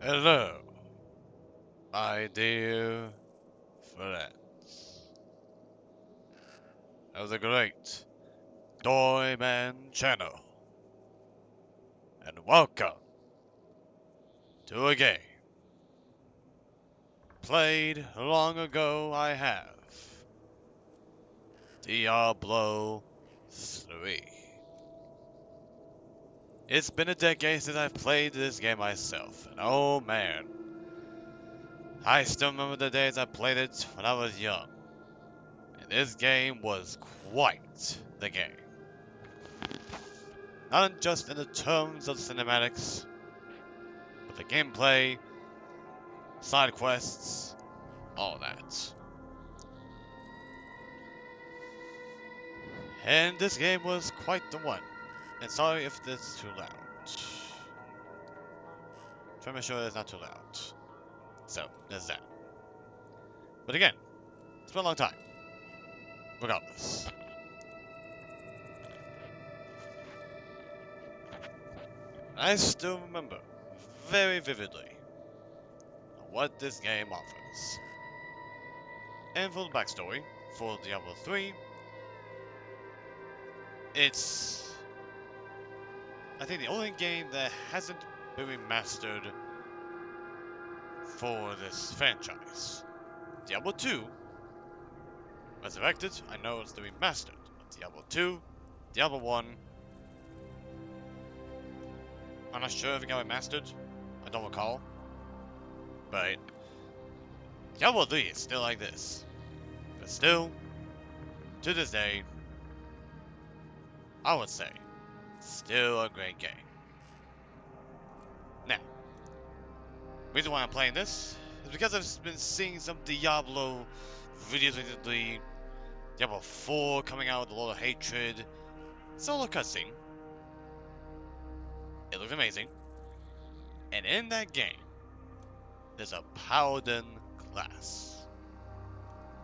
Hello, my dear friends of the great Toyman channel, and welcome to a game played long ago. I have Diablo 3. It's been a decade since I've played this game myself, and oh man, I still remember the days I played it when I was young, and this game was quite the game. Not just in the terms of cinematics, but the gameplay, side quests, all that. And this game was quite the one. And sorry if this is too loud. Try to make sure it's not too loud. So, there's that. But again, it's been a long time. Regardless. I still remember very vividly what this game offers. And for the backstory, for Diablo 3, it's, I think, the only game that hasn't been remastered for this franchise. Diablo 2, Resurrected, I know it's the remastered, but Diablo 2, Diablo 1, I'm not sure if it got remastered, I don't recall, but Diablo 3 is still like this. But still, to this day, I would say, still a great game. Now, the reason why I'm playing this is because I've been seeing some Diablo videos recently, Diablo 4 coming out with a lot of hatred, solo cutscene. It looks amazing. And in that game, there's a paladin class.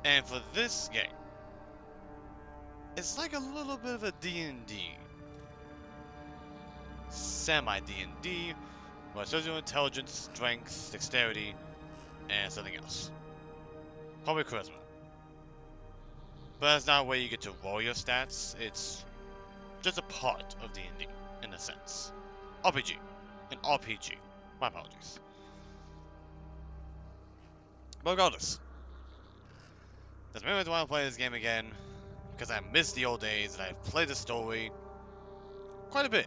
And for this game, it's like a little bit of a D&D. Semi-D&D, where social intelligence, strength, dexterity, and something else. Probably charisma. But that's not where you get to roll your stats, it's just a part of D&D, in a sense. RPG. An RPG. My apologies. But regardless, there's many reasons why I play this game again, because I miss the old days and I've played the story quite a bit.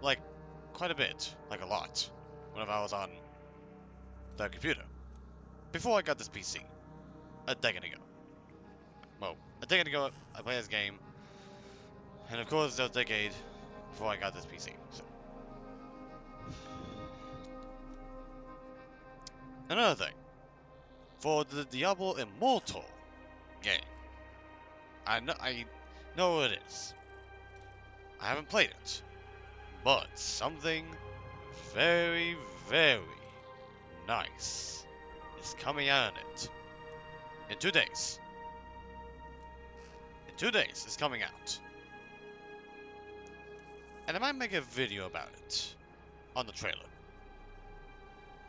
Like, quite a bit. Like a lot. Whenever I was on the computer. Before I got this PC. A decade ago. Well, a decade ago I played this game. And of course, that was a decade before I got this PC. So. Another thing. For the Diablo Immortal game. I know what it is. I haven't played it. But something very, very nice is coming out in it. In 2 days. In 2 days, it's coming out. And I might make a video about it on the trailer.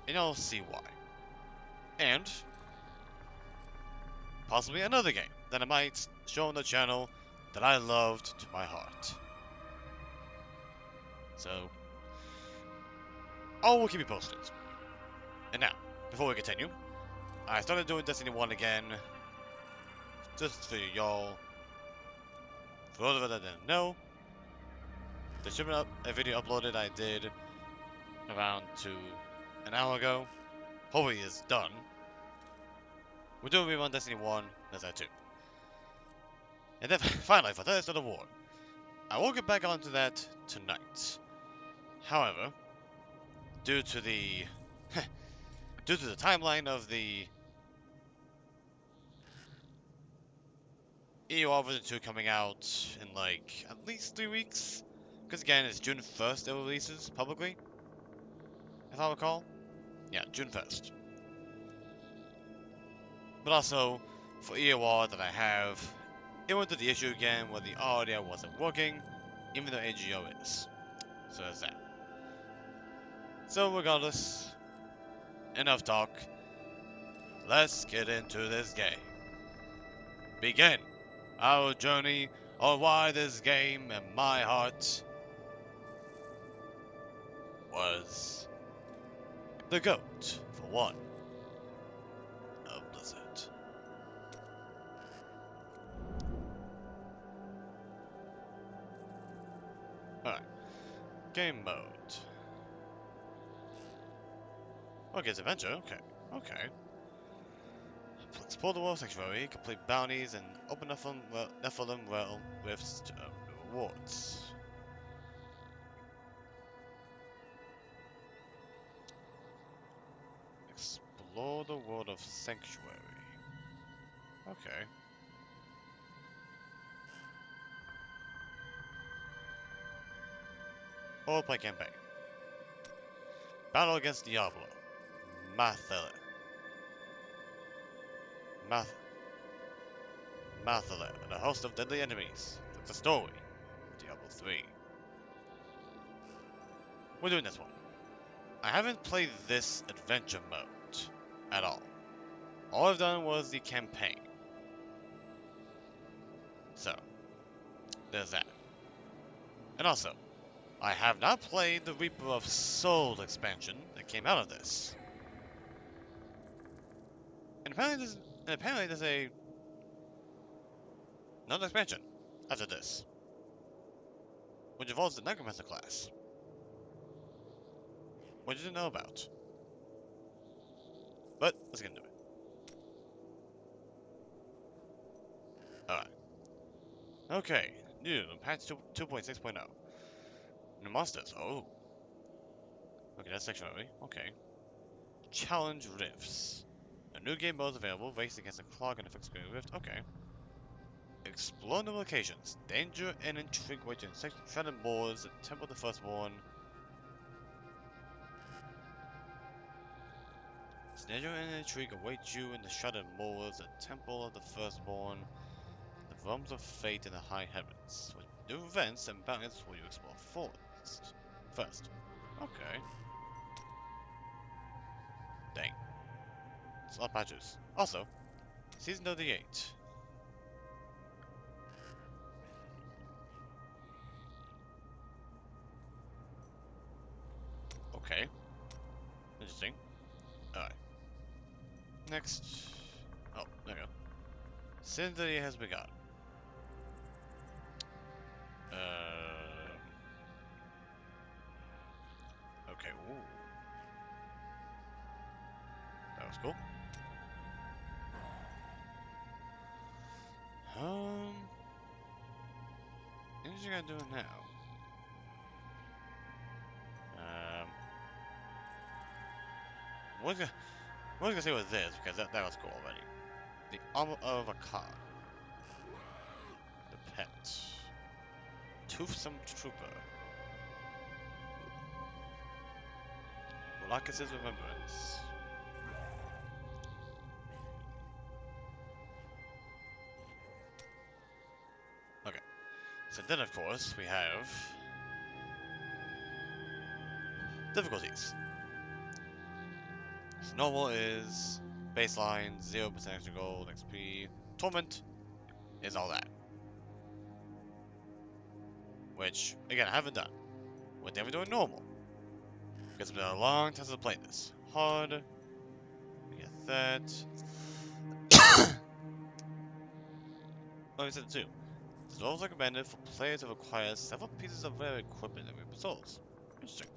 And you'll see why. And possibly another game that I might show on the channel that I loved to my heart. So, I will keep you posted. And now, before we continue, I started doing Destiny 1 again, just for y'all. For those of you that didn't know, there should be a video uploaded I did around an hour ago. Hopefully it's done. We're doing rerun Destiny 1, there's that too. And then finally, for Thirst of the War, I will get back onto that tonight. However, due to the timeline of the EOR version 2 coming out in like at least 3 weeks, because again it's June 1st it releases publicly, if I recall. Yeah, June 1st. But also, for EOR that I have, it went to the issue again where the audio wasn't working, even though AGO is. So there's that. So regardless, enough talk. Let's get into this game. Begin our journey on why this game in my heart was the GOAT for one of Blizzard. Alright, game mode. Okay, it's adventure, okay. Explore the world sanctuary, complete bounties, and open Nephalem realm rifts to earn rewards. Explore the world of sanctuary. Okay. Or play campaign. Battle against Diablo. Mathelem. Mathelem, and a host of deadly enemies. That's the story of Diablo 3. We're doing this one. I haven't played this adventure mode at all. All I've done was the campaign. So, there's that. And also, I have not played the Reaper of Souls expansion that came out of this. And apparently there's another expansion after this, which involves the Necromancer class. What did you know about? But let's get into it. Alright. Okay, new patch 2.6.0. New monsters. Oh. Okay, that's sanctuary. Okay. Challenge rifts. A new game mode is available. Race against a clog and a fixed rift. Okay. Explore new locations. Danger and intrigue wait in shattered moors, the Temple of the Firstborn. Danger and intrigue await you in the shattered moors, the Temple of the Firstborn, the realms of fate in the high heavens. With new events and bounties will you explore first. Okay. Dang. It's a lot of patches. Also, Season of the 8. Okay. Interesting. Alright. Next. Oh, there we go. Season of the 8 has begun. Okay, ooh. That was cool. What you gotta do now? What was I gonna say with this, because that was cool already. The armor of a car. The pet. Toothsome trooper. Lacus's remembrance. Okay. So then of course we have difficulties. So normal is baseline, 0% extra gold, XP. Torment is all that. Which, again, I haven't done. We're never doing normal. Because it's been a long time since I've played this. Hard. We get that. Oh, we said it too. It's always recommended for players who require several pieces of rare equipment and Reaper Souls. Interesting.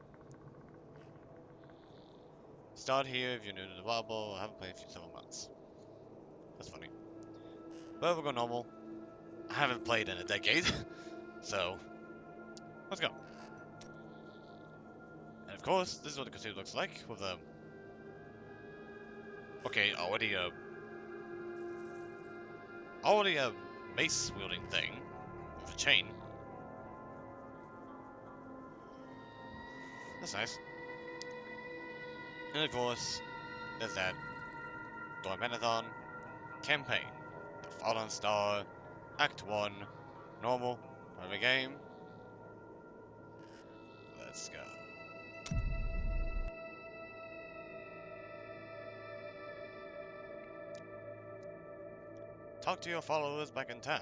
Start here if you're new to Diablo. I haven't played for several months. That's funny. But we'll go normal. I haven't played in a decade. So, let's go. And of course, this is what the Crusader looks like with a... Okay, already a mace-wielding thing with a chain. That's nice. And of course, there's that Marathon campaign. The Fallen Star, Act 1, normal, every game. Let's go. talk to your followers back in town.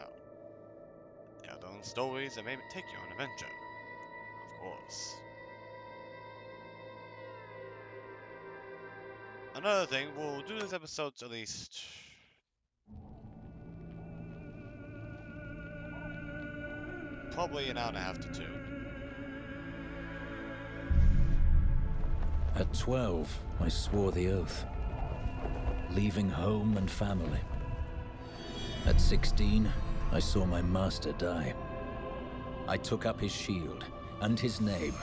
They have their own stories and maybe take you on an adventure. Of course. Another thing, we'll do this episode at least probably an hour and a half to 2. At 12, I swore the oath, leaving home and family. At 16, I saw my master die. I took up his shield and his name,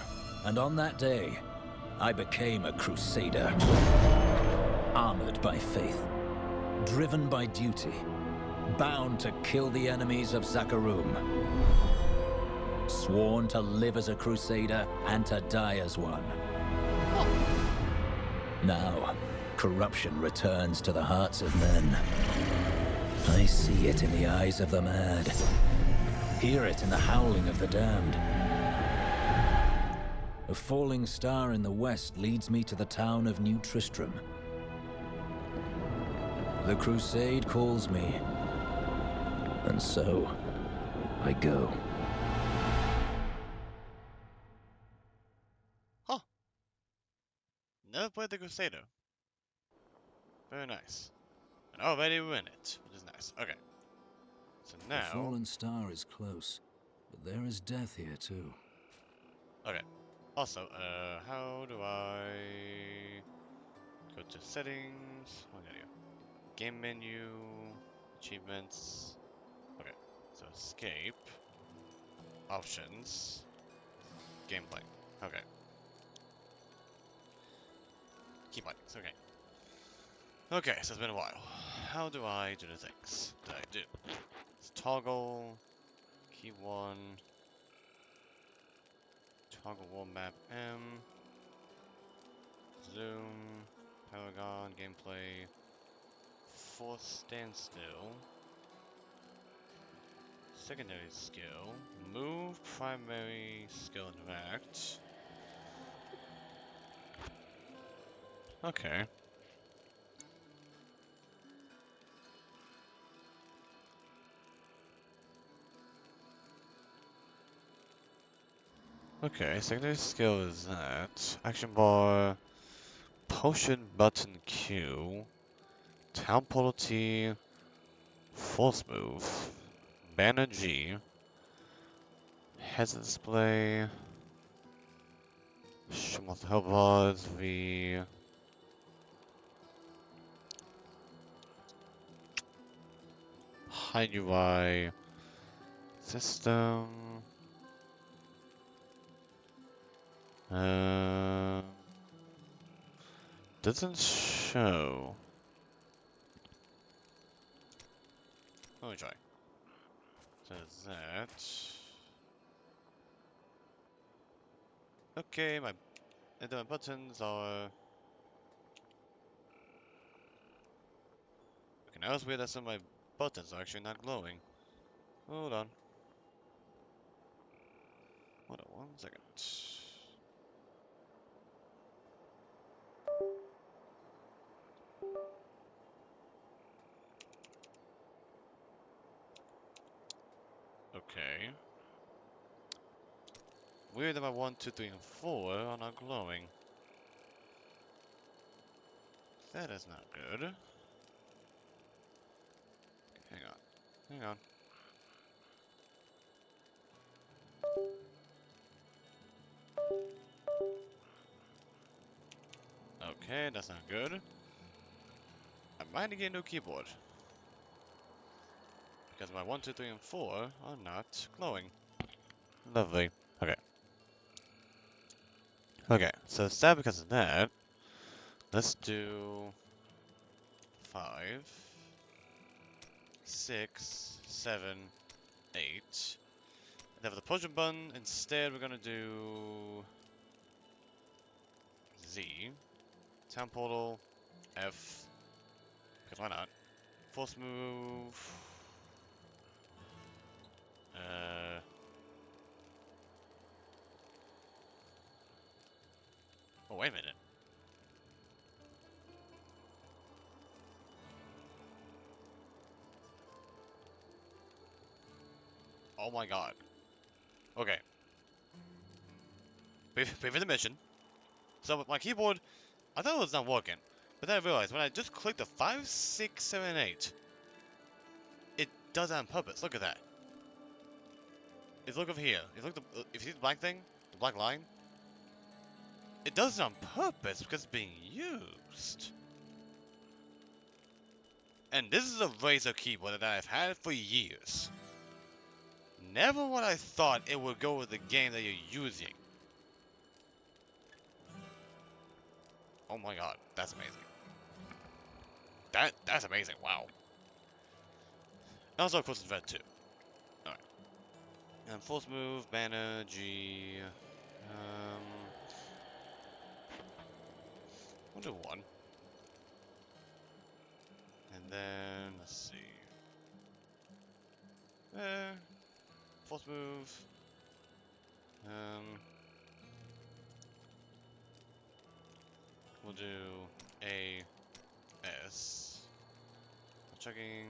and on that day, I became a Crusader. Armored by faith, driven by duty, bound to kill the enemies of Zakarum. Sworn to live as a Crusader and to die as one. Now, corruption returns to the hearts of men. I see it in the eyes of the mad. Hear it in the howling of the damned. A falling star in the west leads me to the town of New Tristram. The crusade calls me, and so I go. Huh. Never played the Crusader. Very nice. And already we're in it, which is nice. Okay. So now... The fallen star is close, but there is death here too. Okay. Also, how do I go to settings? What do I do? Game menu, achievements. Okay. So escape, options, gameplay. Okay. Key bindings. Okay. Okay, so it's been a while. How do I do the things that I do? It's toggle, key 1, toggle world map M, zoom, paragon, gameplay, force standstill, secondary skill, move, primary skill interact. Okay. Okay, secondary skill is that. Action bar, potion button Q, town portal T, force move, banner G, heads display, Shimoth Hellbars V, hide UI, system, doesn't show. Let me try. So that. Okay, my buttons are. Okay, now it's weird that some of my buttons are actually not glowing. Hold on. Hold on 1 second. Okay. Weird that my 1, 2, 3, and 4 are not glowing. That is not good. Okay, hang on. Hang on. Okay, that's not good. I might need to get a new keyboard. Because my 1, 2, 3, and 4 are not glowing. Lovely. Okay. Okay, so sad because of that. Let's do 5, 6, 7, 8. And then for the potion button, instead we're gonna do Z. Town portal, F. Because why not? Force move. Oh, wait a minute. Oh my god. Okay. Wait for the mission. So with my keyboard, I thought it was not working. But then I realized when I just click the 5, 6, 7, 8, it does that on purpose. Look at that. If you look over here, if you see the black thing, the black line, it does it on purpose because it's being used. And this is a Razer keyboard that I've had for years. Never would I thought it would go with the game that you're using. Oh my god, that's amazing. That's amazing, wow. And also, of course, it's red too. Alright. And force move, banner, G. We'll do 1. And then, let's see. Force move. We'll do A, S. Checking.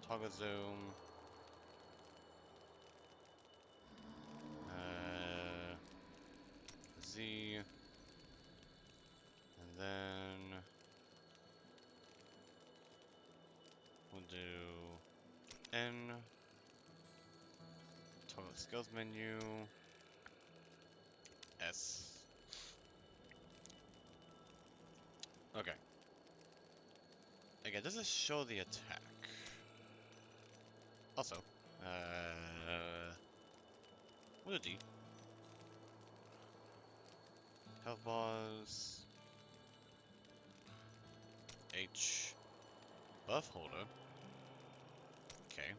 Toggle zoom. Z. And then we'll do N. Toggle skills menu. S. Okay. Again, does it show the attack? Also, what a D. Health bars. H. Buff holder. Okay.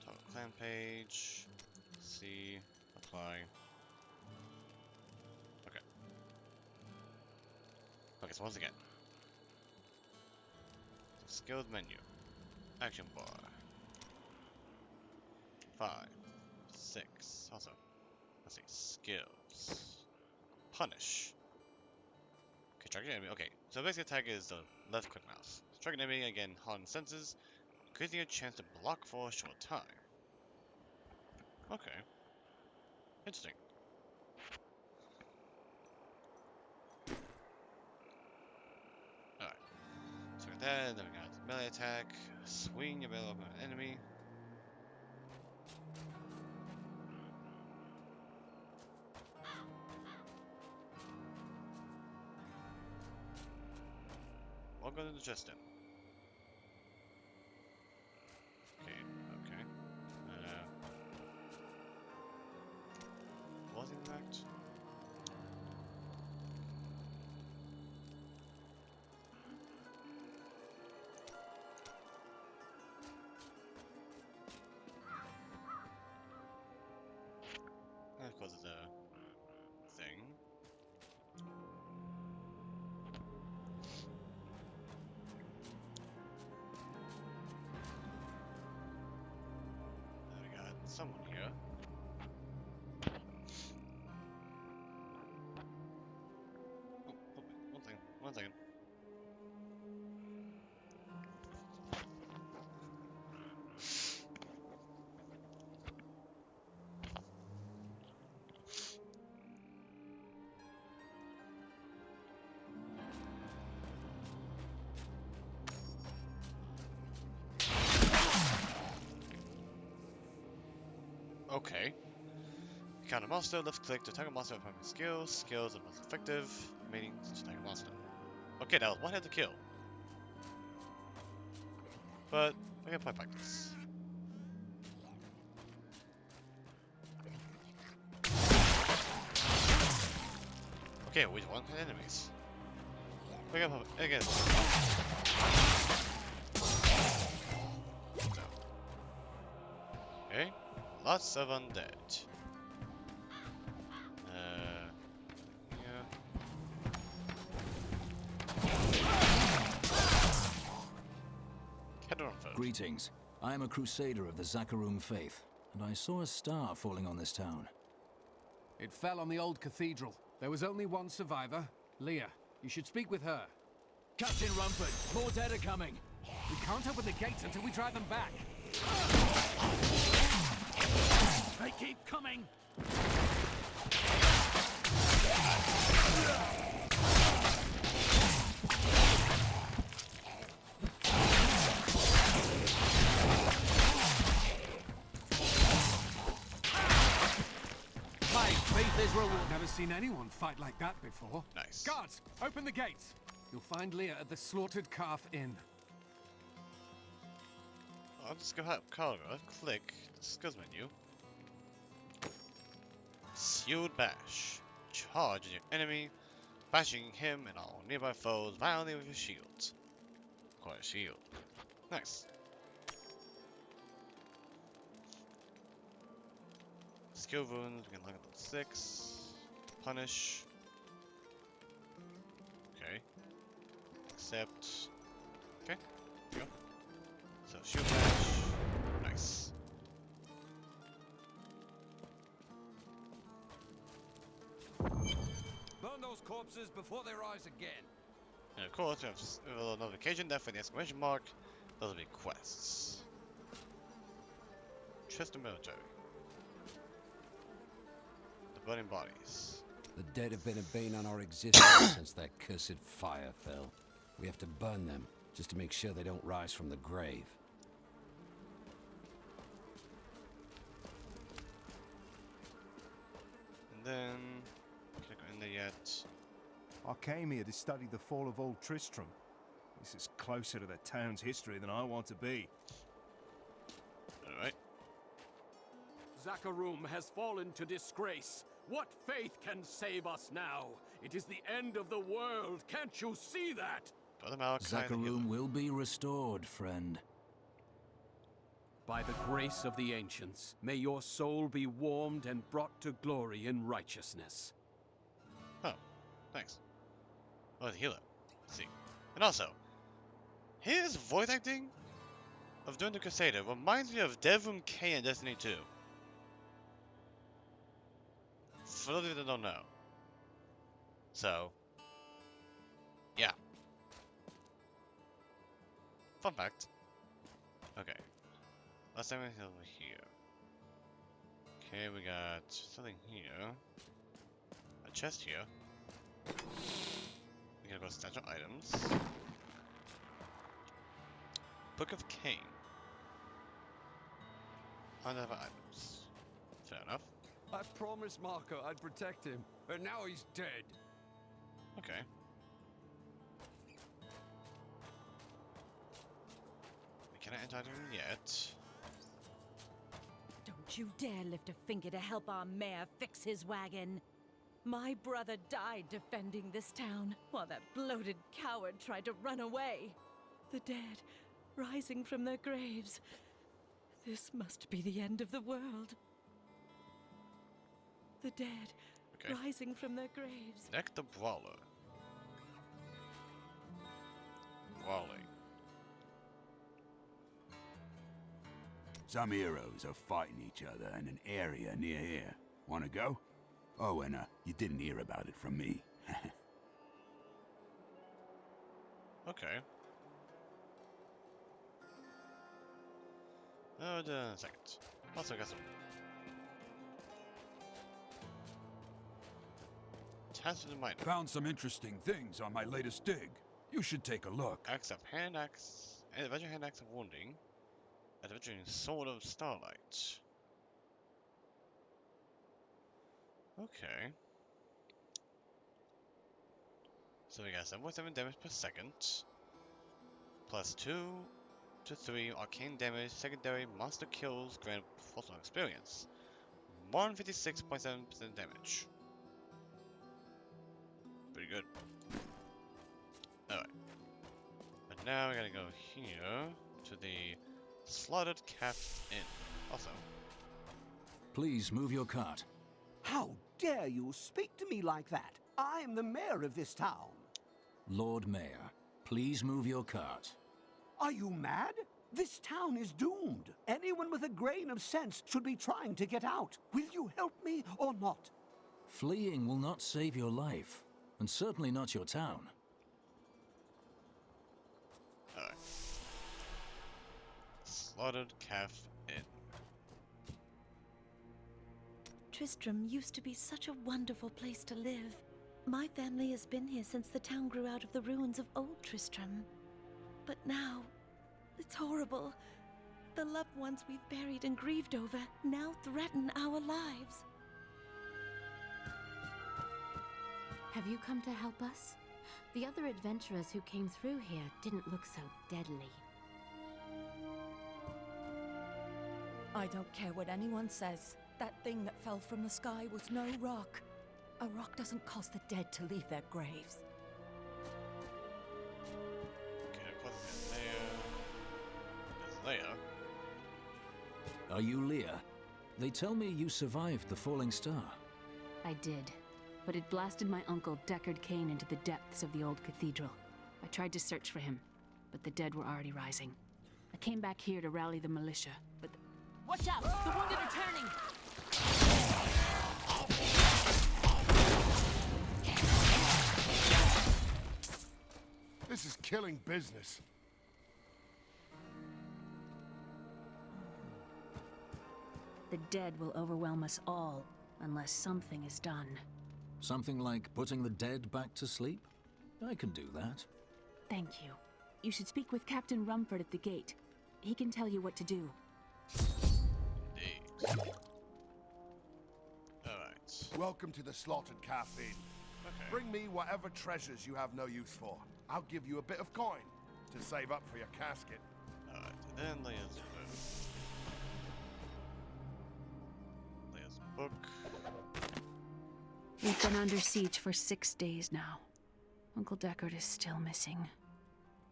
Top clan page. C. Apply. Okay. Okay, so once again. Skills menu. Action bar. 5. 6. Also. Let's see. Skills. Punish. Okay, target enemy. Okay, so basic attack is the left click mouse. Target enemy, again, hardened senses, increasing your chance to block for a short time. Okay. Interesting. Alright. So we got that, then we got melee attack, swing available on an enemy. Welcome to the Justin. Okay, okay. Was in fact? And of course it's a thing. Someone here. Oh, one second. Okay. Counter monster, left click to attack a monster with primary skills. Skills are most effective, meaning to attack a monster. Okay, that was one hit to kill. But we can play practice. Okay, we want enemies. We can play again. Okay. Lots of undead. Yeah. Head on first. Greetings. I am a Crusader of the Zakarum faith, and I saw a star falling on this town. It fell on the old cathedral. There was only one survivor, Leah. You should speak with her. Captain Rumford, more dead are coming. We can't open the gates until we drive them back. They keep coming. My faith is rewarded. Never seen anyone fight like that before. Nice. Guards, open the gates. You'll find Leah at the Slaughtered Calf Inn. I'll just go help Cargo. Click discuss menu. Sealed bash. Charge your enemy, bashing him and all nearby foes violently with your shield. Quite a shield. Nice. Skill wounds, we can look at level 6. Punish. Okay. Accept. Okay. There you go. So shield bash. Nice. Burn those corpses before they rise again. And of course, we have a little notification there for the exclamation mark. Those will be quests. Trust the military. The burning bodies. The dead have been a bane on our existence since that cursed fire fell. We have to burn them, just to make sure they don't rise from the grave. And then, can't go in there yet. I came here to study the fall of Old Tristram. This is closer to the town's history than I want to be. Alright. Zakharum has fallen to disgrace. What faith can save us now? It is the end of the world. Can't you see that? Brother Malachi and the Zakharum healer. will be restored, friend. By the grace of the ancients, may your soul be warmed and brought to glory in righteousness. Oh, thanks. Oh, the healer. Let's see. And also, his voice acting of doing the Crusader reminds me of Devrim K in Destiny 2. For those of you that don't know. So, yeah. Fun fact. Okay. Last time we was over here. Okay, we got something here. A chest here. We gotta go to essential items. Book of Cain. Other items. Fair enough. I promised Marco I'd protect him, and now he's dead. Okay. We cannot enter anything yet. Don't you dare lift a finger to help our mayor fix his wagon. My brother died defending this town, while that bloated coward tried to run away. The dead, rising from their graves. This must be the end of the world. The dead, Okay. rising from their graves. Deck the Brawler. Brawling. Some heroes are fighting each other in an area near here. Wanna go? Oh, and you didn't hear about it from me. Okay. Hold on a second. Also got some tasks in mind. Found some interesting things on my latest dig. You should take a look. Axe of hand axe, adventure hand axe of wounding, adventure sword of starlight. Okay. So we got 7.7 damage per second, plus 2 to 3 arcane damage, secondary monster kills, grant personal experience, 156.7% damage. Pretty good. Alright. But now we gotta go here to the Slaughtered Calf Inn. Also, Please move your cart. How dare you speak to me like that? I am the mayor of this town. Lord Mayor, please move your cart. Are you mad? This town is doomed. Anyone with a grain of sense should be trying to get out. Will you help me or not? Fleeing will not save your life, and certainly not your town. alright. Slaughtered Calf Inn. Tristram used to be such a wonderful place to live. My family has been here since the town grew out of the ruins of old Tristram. But now, it's horrible. The loved ones we've buried and grieved over now threaten our lives. Have you come to help us? The other adventurers who came through here didn't look so deadly. I don't care what anyone says. That thing that fell from the sky was no rock. A rock doesn't cause the dead to leave their graves. Okay, of course there's Leia. There's Leia. Are you Leah? They tell me you survived the falling star. I did, but it blasted my uncle Deckard Cain into the depths of the old cathedral. I tried to search for him, but the dead were already rising. I came back here to rally the militia, but watch out! The wounded are turning! This is killing business. The dead will overwhelm us all, unless something is done. Something like putting the dead back to sleep? I can do that. Thank you. You should speak with Captain Rumford at the gate. He can tell you what to do. Indeed. Alright. Welcome to the Slaughtered Calf Inn. Okay. Bring me whatever treasures you have no use for. I'll give you a bit of coin to save up for your casket. Alright, and then Leia's book. We've been under siege for 6 days now. Uncle Deckard is still missing.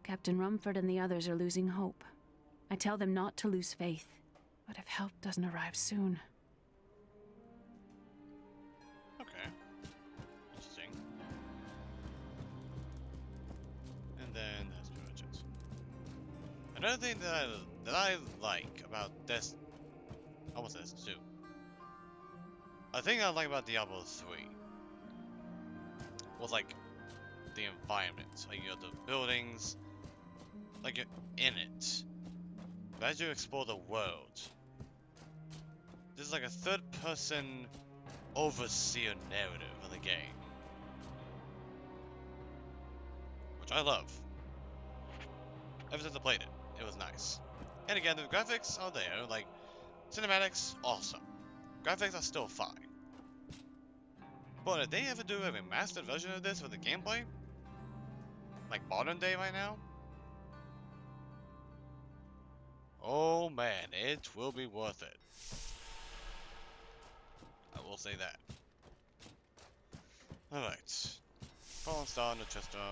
Captain Rumford and the others are losing hope. I tell them not to lose faith, but if help doesn't arrive soon... Okay. Interesting. And then that's pretty much it. Another thing that I like about this, almost this too. A thing I like about Diablo 3 was like the environment, like you know the buildings, like you're in it. But as you explore the world, there's like a third-person overseer narrative of the game, which I love. Ever since I played it, it was nice. And again, the graphics are there, like cinematics, awesome. Graphics are still fine. But if they ever do a remastered version of this with the gameplay, like modern day right now, oh man, it will be worth it. I will say that. Alright. Fallen Star, no Tristram.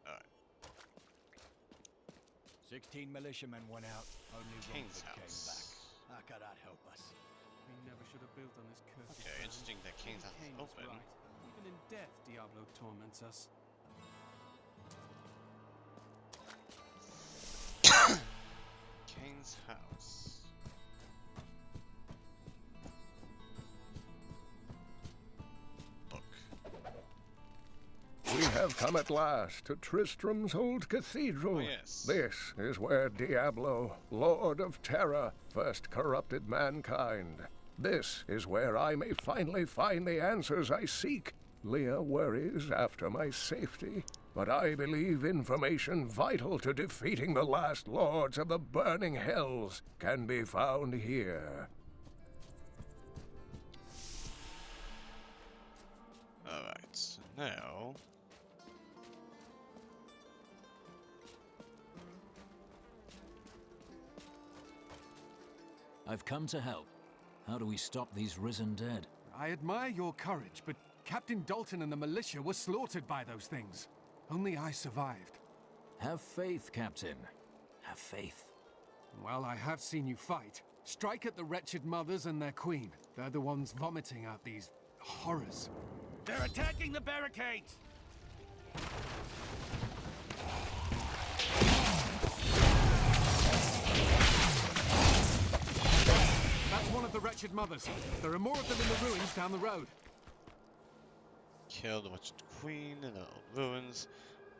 Alright. 16 militiamen went out. Only King's Rumford came back. house. How could that help us? We never should have built on this cursed Okay, ground. interesting that King's house is Cain was open. right. Even in death, Diablo torments us. King's house. Book. We have come at last to Tristram's old cathedral. Oh, yes. This is where Diablo, Lord of Terror, first corrupted mankind. This is where I may finally find the answers I seek. Leah worries after my safety, but I believe information vital to defeating the last lords of the burning hells can be found here. Alright, so now... I've come to help. How do we stop these risen dead? I admire your courage, but Captain Dalton and the militia were slaughtered by those things. Only I survived. Have faith, Captain. Have faith. Well, I have seen you fight. Strike at the wretched mothers and their queen. They're the ones vomiting out these horrors. They're attacking the barricades! That's one of the wretched mothers. There are more of them in the ruins down the road. Kill the witched queen in the ruins.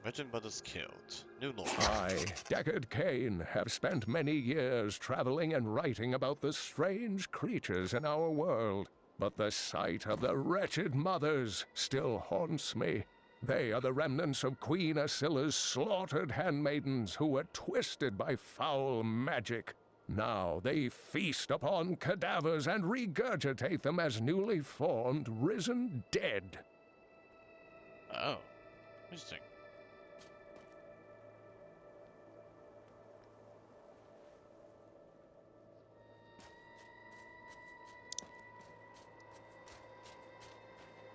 Wretched brothers killed. New lord. I, Deckard Cain, have spent many years traveling and writing about the strange creatures in our world. But the sight of the wretched mothers still haunts me. They are the remnants of Queen Asilla's slaughtered handmaidens who were twisted by foul magic. Now they feast upon cadavers and regurgitate them as newly formed, risen dead. Oh, interesting.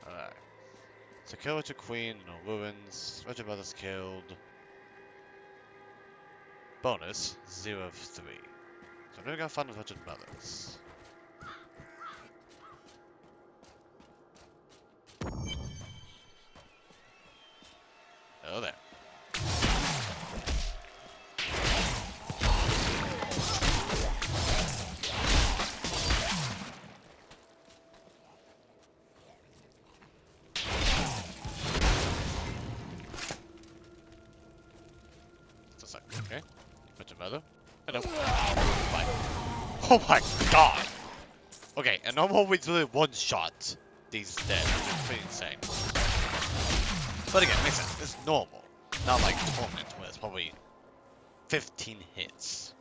Alright. So kill Witcher Queen, no ruins. Wretched brothers killed. Bonus 0 of 3. So I'm gonna go find the Wretched brothers. Oh there. Just like, okay. Wretched brother. Hello. Bye. Oh my god! Okay, a normal wins with one shot. These dead, which is pretty insane. But again, makes sense. It's normal. Not like Torment, where it's probably 15 hits.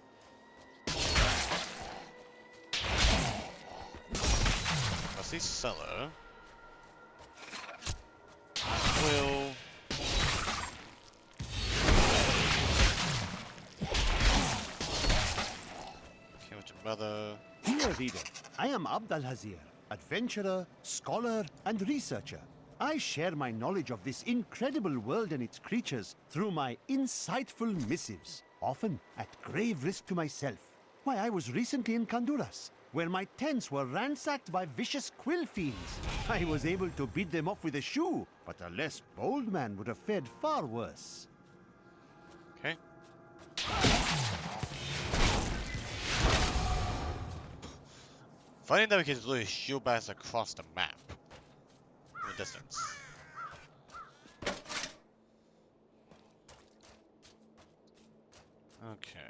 Rusty Cellar will. Okay, with your brother. Dear reader, I am Abd al-Hazir, adventurer, scholar, and researcher. I share my knowledge of this incredible world and its creatures through my insightful missives, often at grave risk to myself. Why, I was recently in Kanduras, where my tents were ransacked by vicious quill fiends. I was able to beat them off with a shoe, but a less bold man would have fared far worse. Okay. Funny that we can literally shoot bats across the map. In the distance. Okay.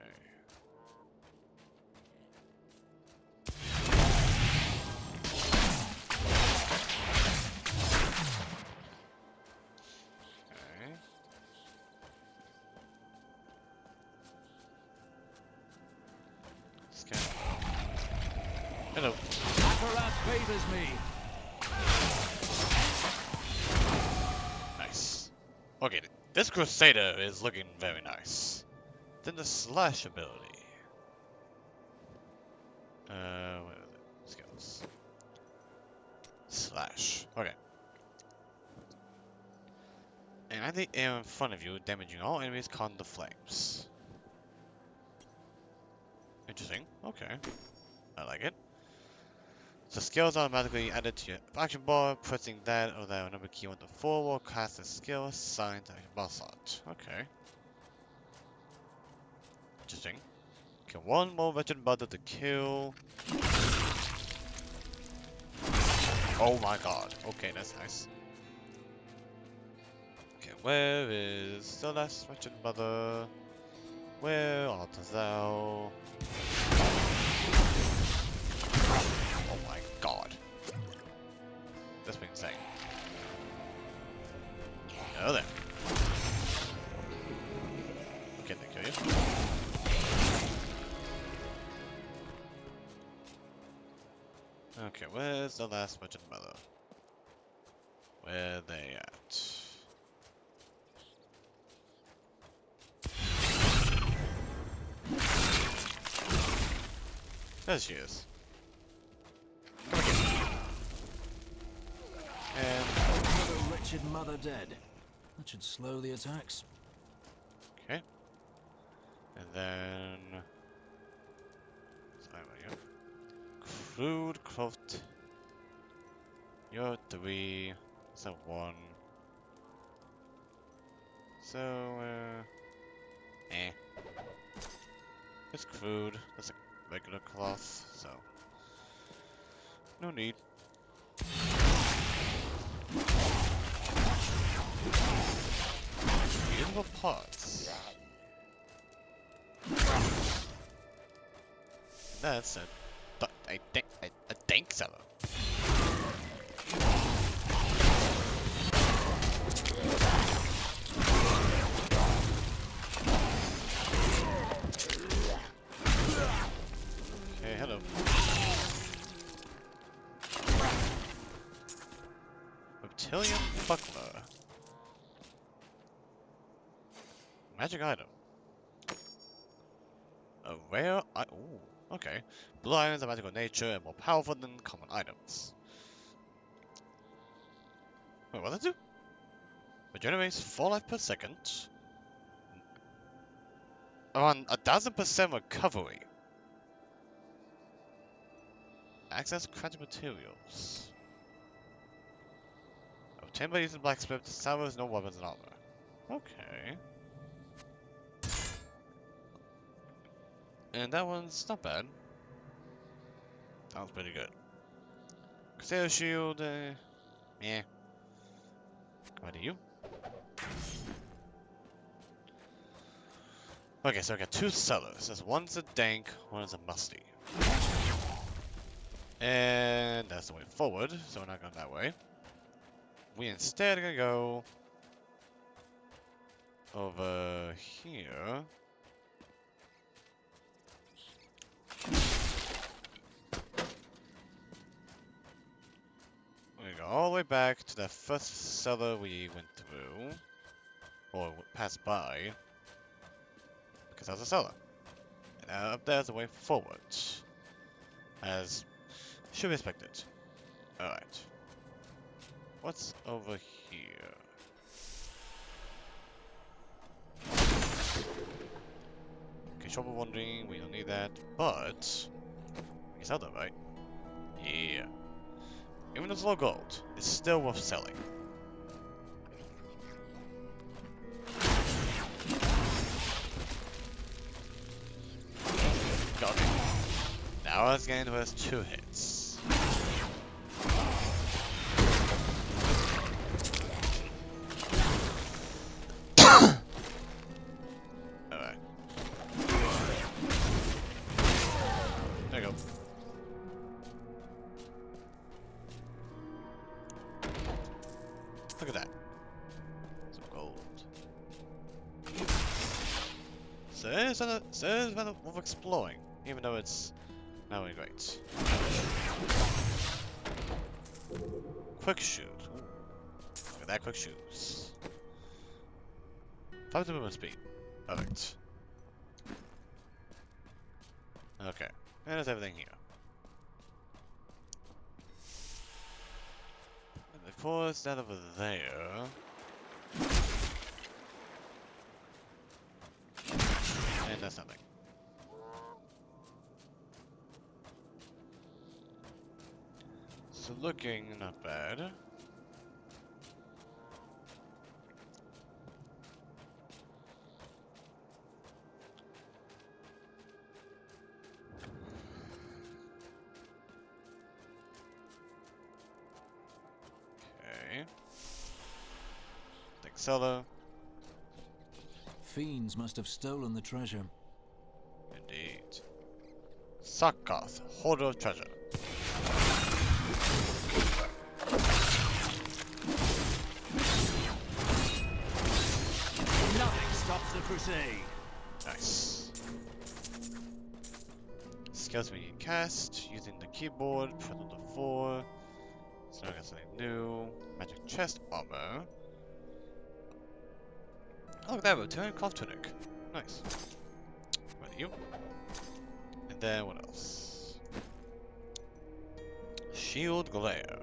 Hello. Akarat favors me. Nice. Okay, this Crusader is looking very nice. Then the slash ability. Where is it? Skills. Slash. Okay. And at the air in front of you, damaging all enemies caught in the flames. Interesting. Okay. I like it. So skills automatically added to your action bar, pressing that or that number key on the 4 will cast a skill assigned to your boss slot. Okay. Interesting. Okay, one more wretched brother to kill. Oh my god. Okay, that's nice. Okay, where is the last wretched brother? Where art thou? Oh my god. That's been insane. Oh there. Okay, they kill you. Okay, where's the last wretched mother? Where they at? There she is. Come again. And Another wretched mother dead. That should slow the attacks. okay. And then sorry about you. Crude craft. You're 3. So 1. So it's crude. That's a regular cloth, so no need. valuable parts. That's a dank seller. Okay, hello. Reptilian buckler. Magic item. A rare ooh, okay. Blue items are magical nature and more powerful than common items. Wait, what does it do? Regenerates 4 life per second. Around 1000% recovery. Access crafted materials. Obtained by using blacksmith, salvos no weapons and armor. Okay. And that one's not bad. That one's pretty good. Crusader shield, yeah. What are you? Okay, so I got 2 sellers. There's one's a dank, one is a musty. And that's the way forward, so we're not going that way. We instead are gonna go over here. We're gonna go all the way back to that first cellar we went through, or passed by, because that was a cellar. And up there's the way forward, as should be expected. Alright. What's over here? Okay, shop of wandering, we don't need that, but we can sell that, right? Yeah. Even though it's low gold, it's still worth selling. Got it. Now it's getting to us 2 hits. Alright. There you go. Look at that. Some gold. So it is rather worth exploring, even though it's not really great. Quick shoot. Ooh. Look at that quick shoes. 5 movement speed. Perfect. Okay. And there's everything here. And of course, that over there. And that's nothing. So looking not bad. Okay. Take cellar. Fiends must have stolen the treasure. Indeed. Sakkoth, hoarder of treasure. Nothing stops the crusade. Nice. Skills we can cast using the keyboard, press on the 4. So I got something new. Magic chest armor. Oh, look at that, return cloth tunic. Nice. What are you? And then what else? Shield glare.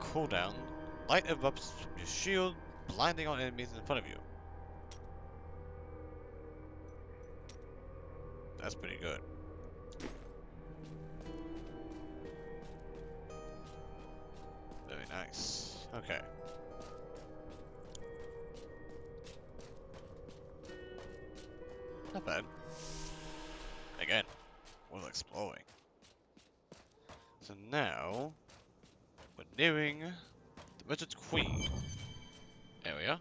Cooldown. Light erupts from your shield, blinding all enemies in front of you. That's pretty good. Very nice. Okay. Not bad. Again, worth exploring. So now, we're nearing the Wizard's Queen area.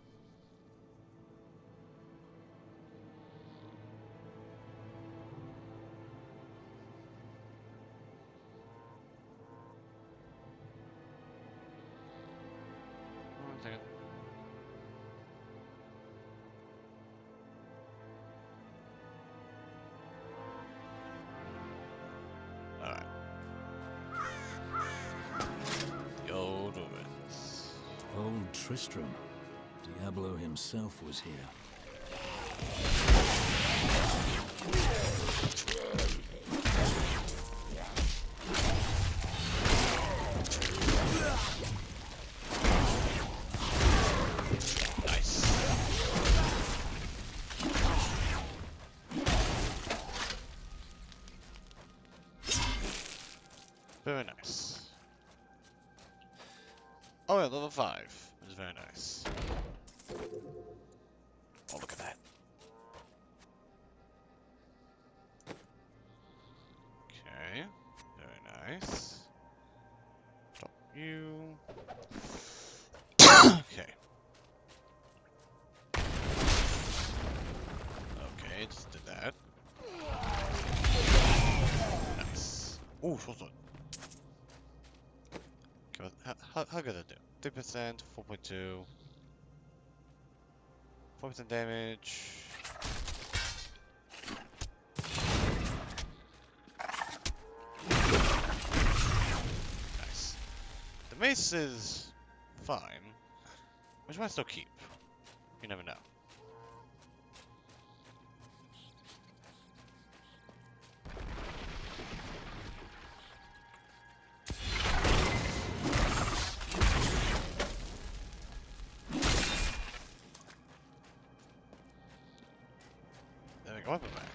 Tristram. Diablo himself was here. Very nice. Oh yeah, level 5. Which is very nice. Oh, look at that. Okay. Very nice. Drop you. Okay. Okay, just did that. Nice. Ooh, short sword. Okay, how good did I do? 3%, 4.2. 4% damage. Nice. The mace is fine. Which might still keep. You never know. There we go, weapon back.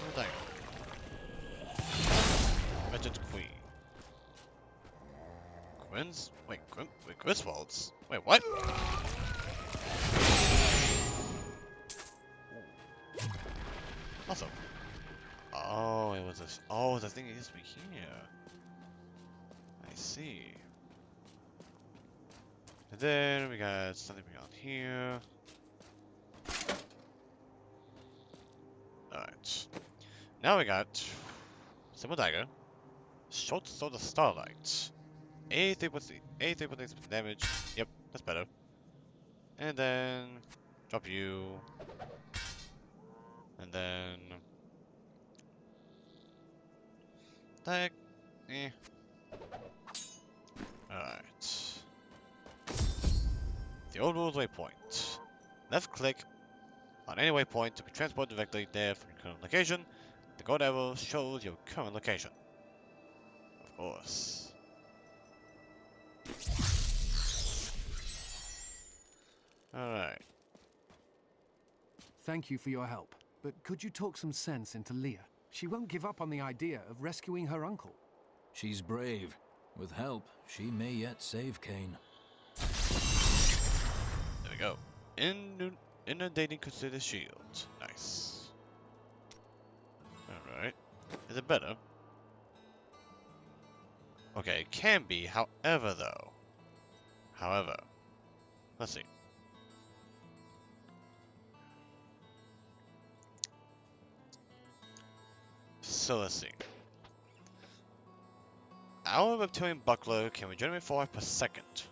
Oh, dang. Legend Queen. Gwyn's? Wait, Griswold's? Wait, what? Awesome. Oh, it was this. Oh, the thing used to be here. I see. And then we got something beyond here. Alright. Now we got Simple Dagger, Short Sword of Starlight, 83% damage. Yep, that's better. And then drop you. And then attack. Alright. The old rules waypoint. Left click on any waypoint to be transported directly there from your current location. The gold arrow shows your current location. Of course. Alright. Thank you for your help, but could you talk some sense into Leah? She won't give up on the idea of rescuing her uncle. She's brave. With help, she may yet save Cain. There we go. Inundating Crusader shield. Nice. Alright. Is it better? Okay, it can be, however though. However. Let's see. So let's see. Our reptilian buckler can regenerate 4 per second,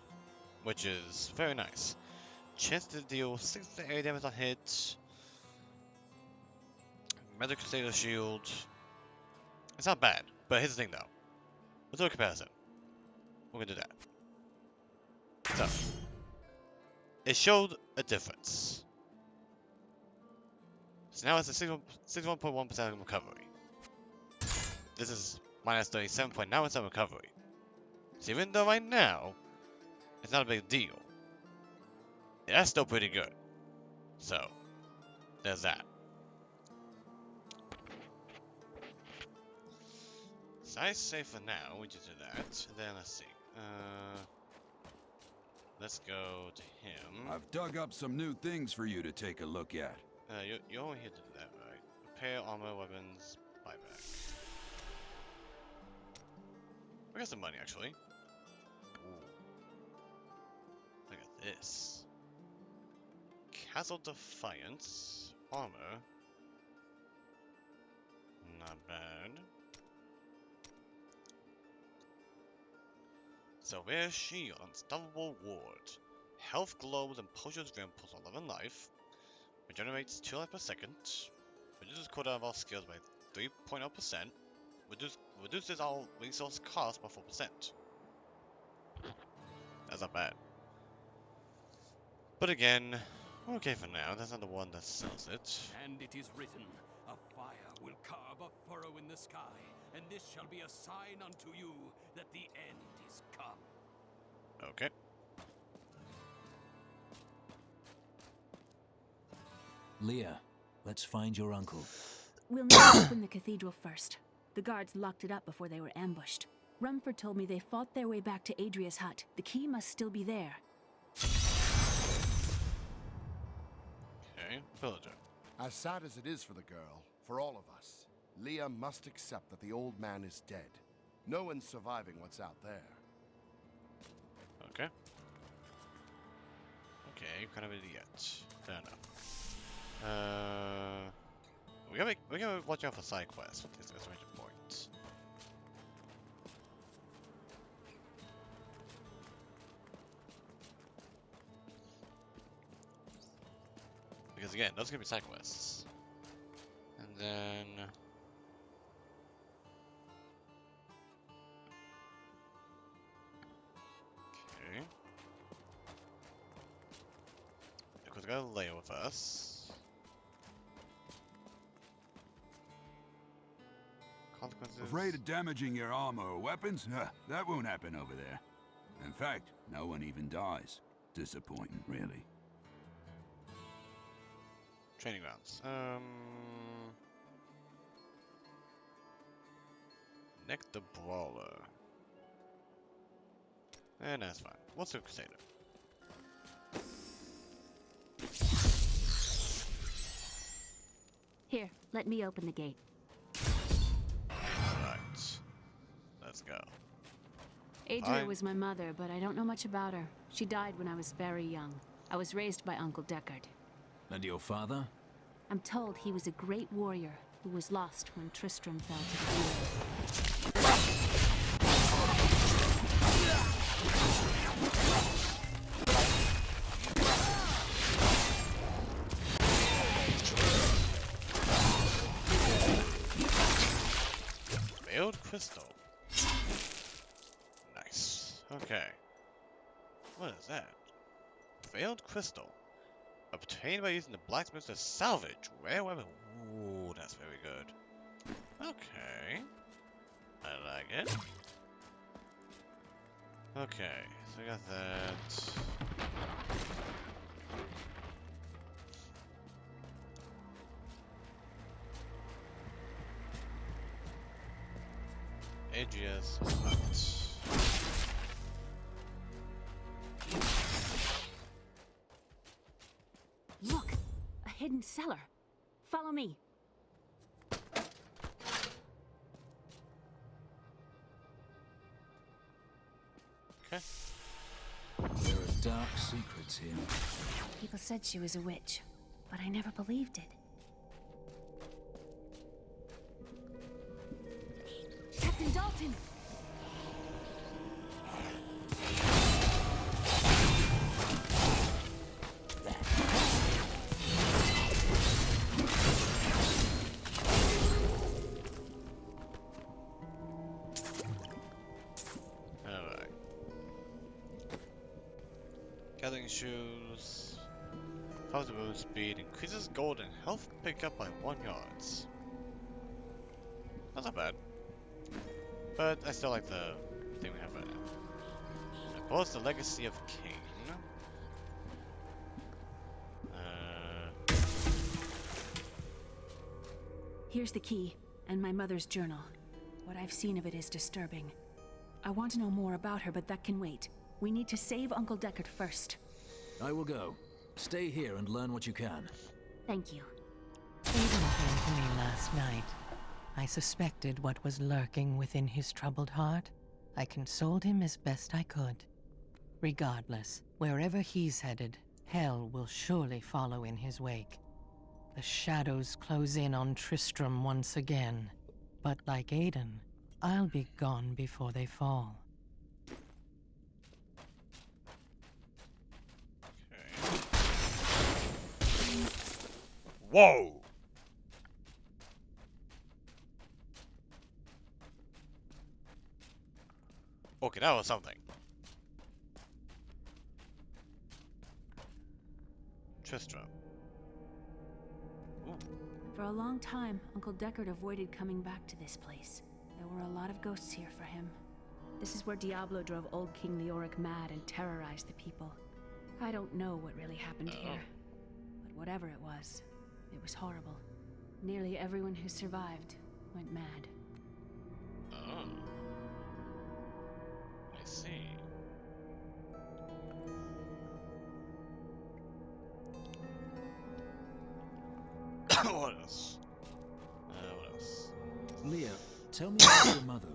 which is very nice. Chance to deal 6 to 8 damage on hit. Magic Crusader shield. It's not bad, but here's the thing though. Let's do a comparison. We're gonna do that. So, it showed a difference. So now it's a 61.1% recovery. This is minus 37.9% recovery. So even though right now, it's not a big deal, that's still pretty good. So, there's that. So I say for now, we just do that. And then let's see. Let's go to him. I've dug up some new things for you to take a look at. You're only here to do that, right? Repair, armor, weapons, buyback. I got some money, actually. Ooh. Look at this. Castle Defiance. Armor. Not bad. So where's she? Unstoppable Ward. Health glows and potions rimples on 11 life. Regenerates 2 life per second. Reduces cooldown of all skills by 3.0%. Reduces all resource cost by 4%. That's not bad. But again, we're okay for now. That's not the one that sells it. And it is written, a fire will carve a furrow in the sky, and this shall be a sign unto you that the end is come. Okay. Leah, let's find your uncle. We'll need to open the cathedral first. The guards locked it up before they were ambushed. Rumford told me they fought their way back to Adria's hut. The key must still be there. Okay, villager. As sad as it is for the girl, for all of us, Leah must accept that the old man is dead. No one's surviving what's out there. Okay. Okay, kind of idiot. Fair enough. We gotta watch out for side quests with these exclamation points. Because again, those are gonna be side quests. And then okay. Of course, we got Leia with us. Consequences. Afraid of damaging your armor or weapons? That won't happen over there. In fact, no one even dies. Disappointing, really. Training grounds. Nick the Brawler. And that's fine. What's a Crusader? Here, let me open the gate. Alright. Let's go. Adria was my mother, but I don't know much about her. She died when I was very young. I was raised by Uncle Deckard. And your father? I'm told he was a great warrior who was lost when Tristram fell to the field. Failed crystal. Nice. Okay. What is that? Failed crystal. Obtained by using the blacksmith to salvage rare weapon. Ooh, that's very good. Okay. I like it. Okay, so we got that. Adria's hut. Look! A hidden cellar. Follow me. Okay. There are dark secrets here. People said she was a witch, but I never believed it. Captain Dalton! Alright. Gathering shoes. Follows the move speed. Increases gold and health pickup by 1 yard. That's not bad. But I still like the thing we have right now. Of course, the Legacy of Cain. Here's the key, and my mother's journal. What I've seen of it is disturbing. I want to know more about her, but that can wait. We need to save Uncle Deckard first. I will go. Stay here and learn what you can. Thank you. Aiden came to me last night. I suspected what was lurking within his troubled heart. I consoled him as best I could. Regardless, wherever he's headed, hell will surely follow in his wake. The shadows close in on Tristram once again. But like Aiden, I'll be gone before they fall. Whoa! Okay, that was something. Tristram. Ooh. For a long time, Uncle Deckard avoided coming back to this place. There were a lot of ghosts here for him. This is where Diablo drove old King Leoric mad and terrorized the people. I don't know what really happened here, but whatever it was horrible. Nearly everyone who survived went mad. Oh. I see. What else? What else? Leah, tell me about your mother.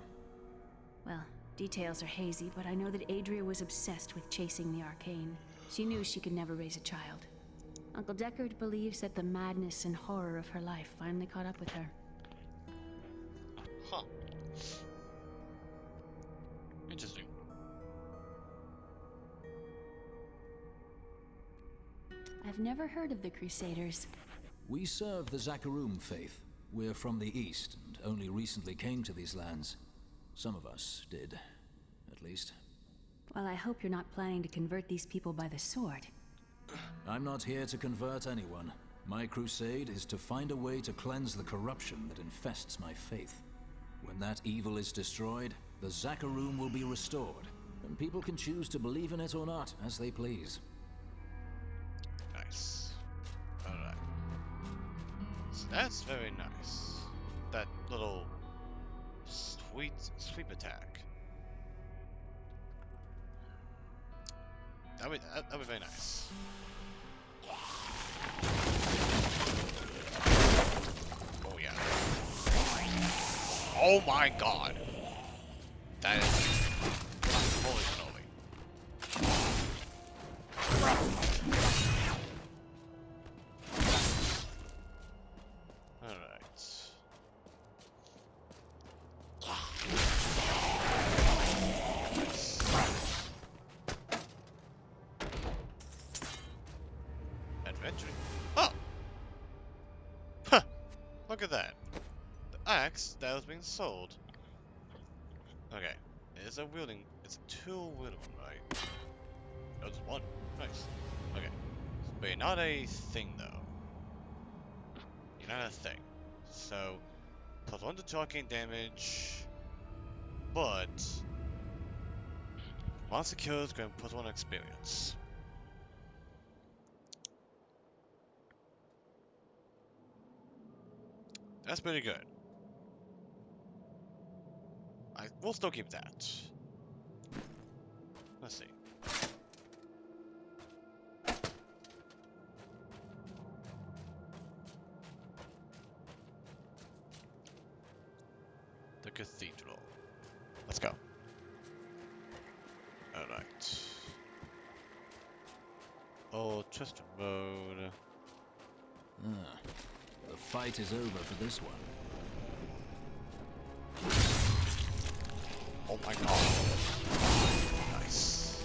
Well, details are hazy, but I know that Adria was obsessed with chasing the arcane. She knew she could never raise a child. Uncle Deckard believes that the madness and horror of her life finally caught up with her. Huh. Interesting. I've never heard of the Crusaders. We serve the Zakarum faith. We're from the east, and only recently came to these lands. Some of us did, at least. Well, I hope you're not planning to convert these people by the sword. I'm not here to convert anyone. My crusade is to find a way to cleanse the corruption that infests my faith. When that evil is destroyed, the Zakarum will be restored, and people can choose to believe in it or not, as they please. Nice. Alright. So that's very nice. That little sweep attack. That'd be very nice. Oh yeah. Oh my god. That is holy cannoli. Alright. Adventuring. Oh! Huh! Look at that. The axe that was being sold. Okay. It's a two-wielding one, right? Oh, it's one. Nice. Okay. But you're not a thing, though. You're not a thing. So, plus 1 to arcane damage, but monster kills going to plus 1 experience. That's pretty good. We'll still keep that. Let's see. The cathedral. Let's go. Alright. Oh, Tristram Road. The fight is over for this one. Oh my god. Nice.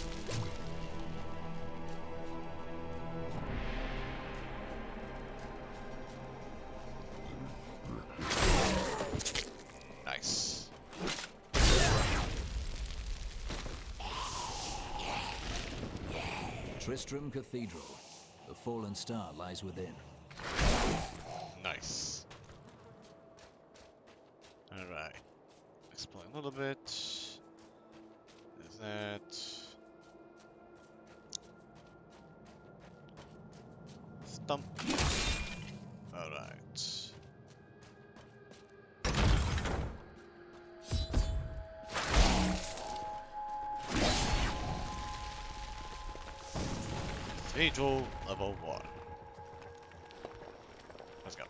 Nice. Tristram Cathedral. The fallen star lies within. Nice. Alright. Explain a little bit. Is that stump? Alright. Cathedral level 1. Let's go.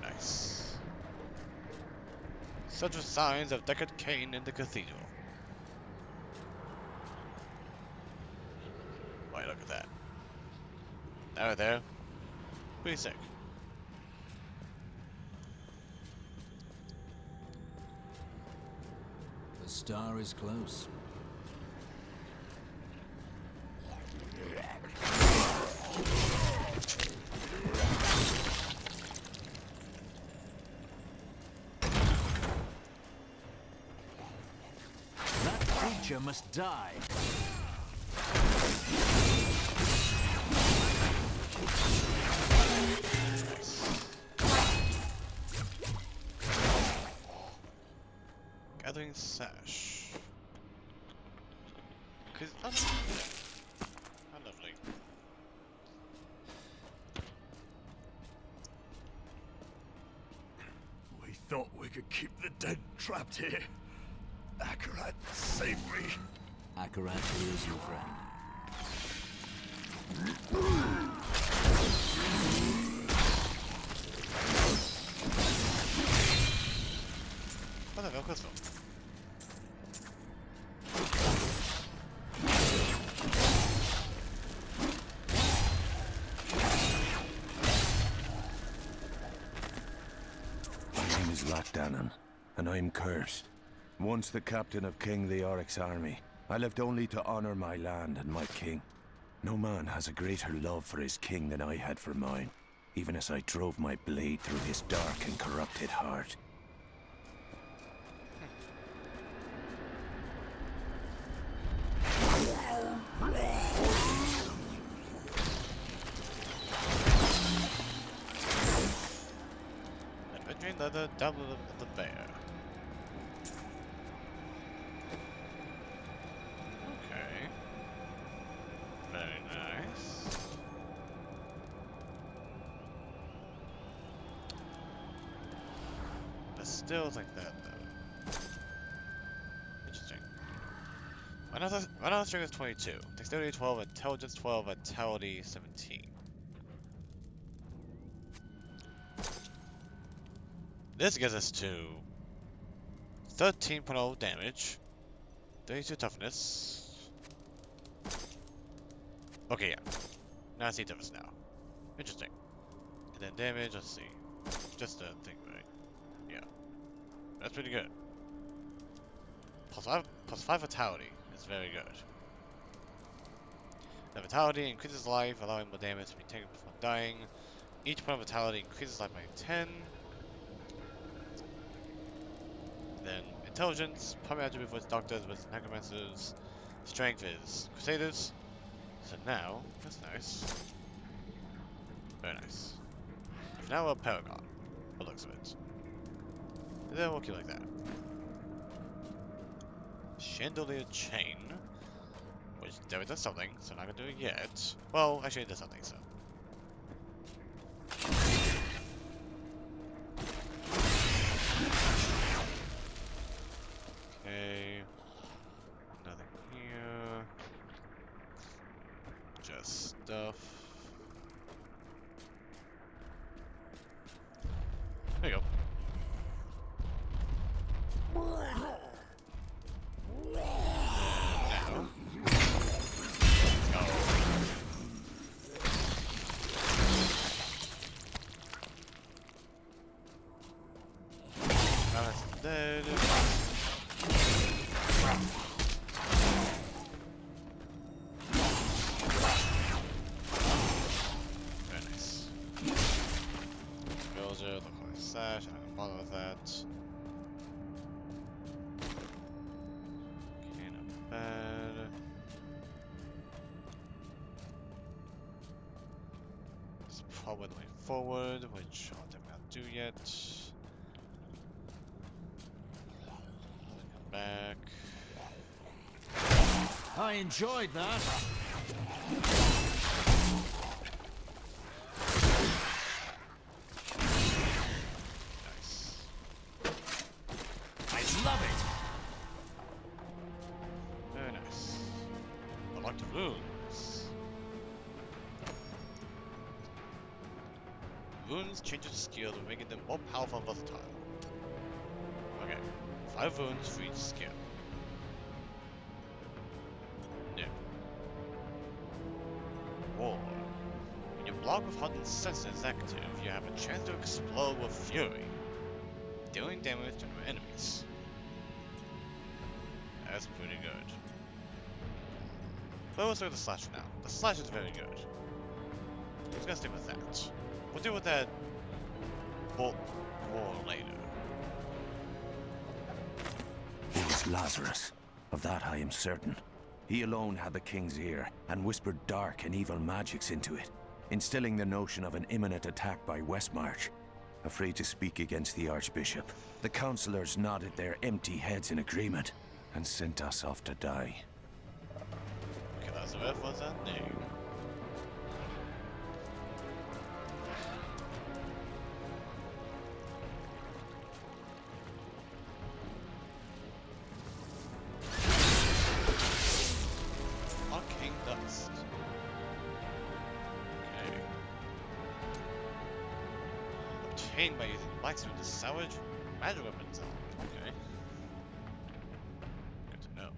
Nice. Such as signs of Deckard Cain in the cathedral. Wait, look at that. That right there. Pretty sick. The star is close. That creature must die. Gathering Sash. Cause how lovely. We thought we could keep the dead trapped here. Akarat, save me. Akarat is your friend. What the hell, Crystal? My name is Lakdanan, and I'm cursed. Once the captain of King Leoric's army, I lived only to honor my land and my king. No man has a greater love for his king than I had for mine, even as I drove my blade through his dark and corrupted heart. Adventuring leather, Diablo of the bear. Okay. Very nice. But still it's like that though. Interesting. Run strength is 22. Dexterity 12, intelligence 12, vitality 17. This gets us to 13.0 damage, 32 toughness. Okay, yeah. Now I see toughness now. Interesting. And then damage, let's see. Just a thing, right? Yeah. That's pretty good. Plus 5 vitality is very good. The vitality increases life, allowing more damage to be taken before dying. Each point of vitality increases life by 10. Then intelligence, primary attribute with doctors, with necromancers. Strength is Crusaders. So now, that's nice. Very nice. Now we're a Paragon, by the looks of it. And then we'll keep like that. Chandelier Chain. Which there does something, so I'm not gonna do it yet. Well, actually it does something, so. Okay. Nothing here. Just stuff. There you go. Dead. Very nice. Villager, look like sash, I'm gonna bother with that. Okay, not bad. It's probably the way forward, which I'll definitely not do yet. Back. I enjoyed that. Nice. I love it. Very nice. Unlocked runes. Runes changes skill to making them more powerful and versatile. Okay. 5 runes for each skill. New. War. When your block of hardened senses is active, you have a chance to explode with fury, dealing damage to your enemies. That's pretty good. But let's look at the slash now. The slash is very good. I'm just gonna stick with that. We'll deal with that bolt war later. It was Lazarus. Of that I am certain. He alone had the king's ear, and whispered dark and evil magics into it, instilling the notion of an imminent attack by Westmarch. afraid to speak against the Archbishop. The councillors nodded their empty heads in agreement and sent us off to die. Okay, that's the Earth was that name. Arcane dust. Okay. Obtained by using blacksmith to salvage magic weapons. Okay. Good to know.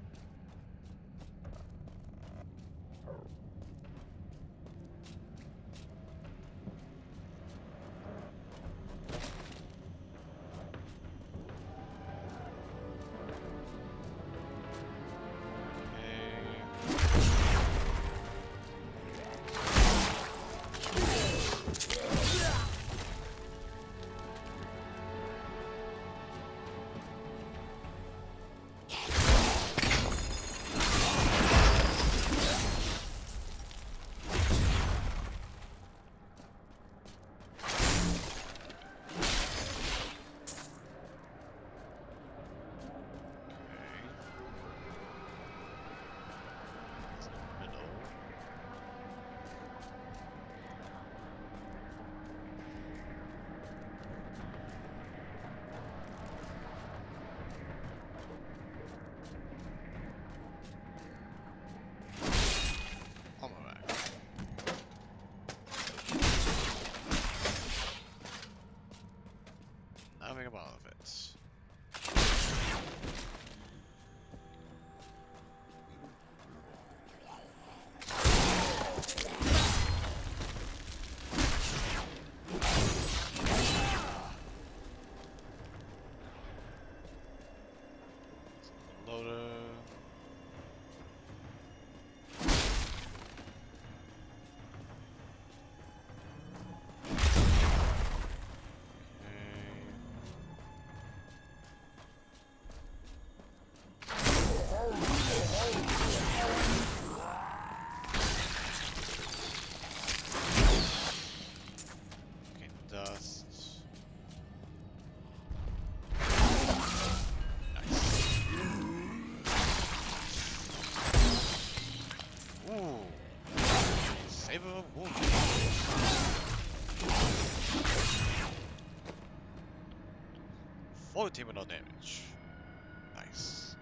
Having a ball of it. Loader. Full team with no damage. Nice.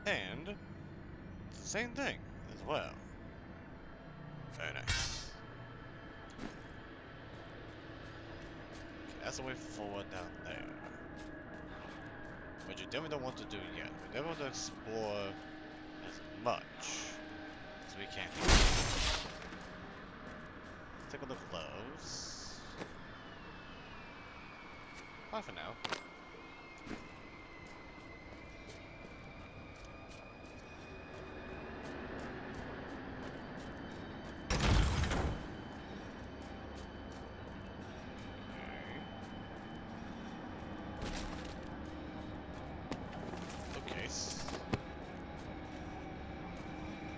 And it's the same thing as well. Very nice. Okay, that's the way forward down there. But you definitely don't want to do yet. We definitely want to explore as much as we can. Take a look at gloves. Bye for now.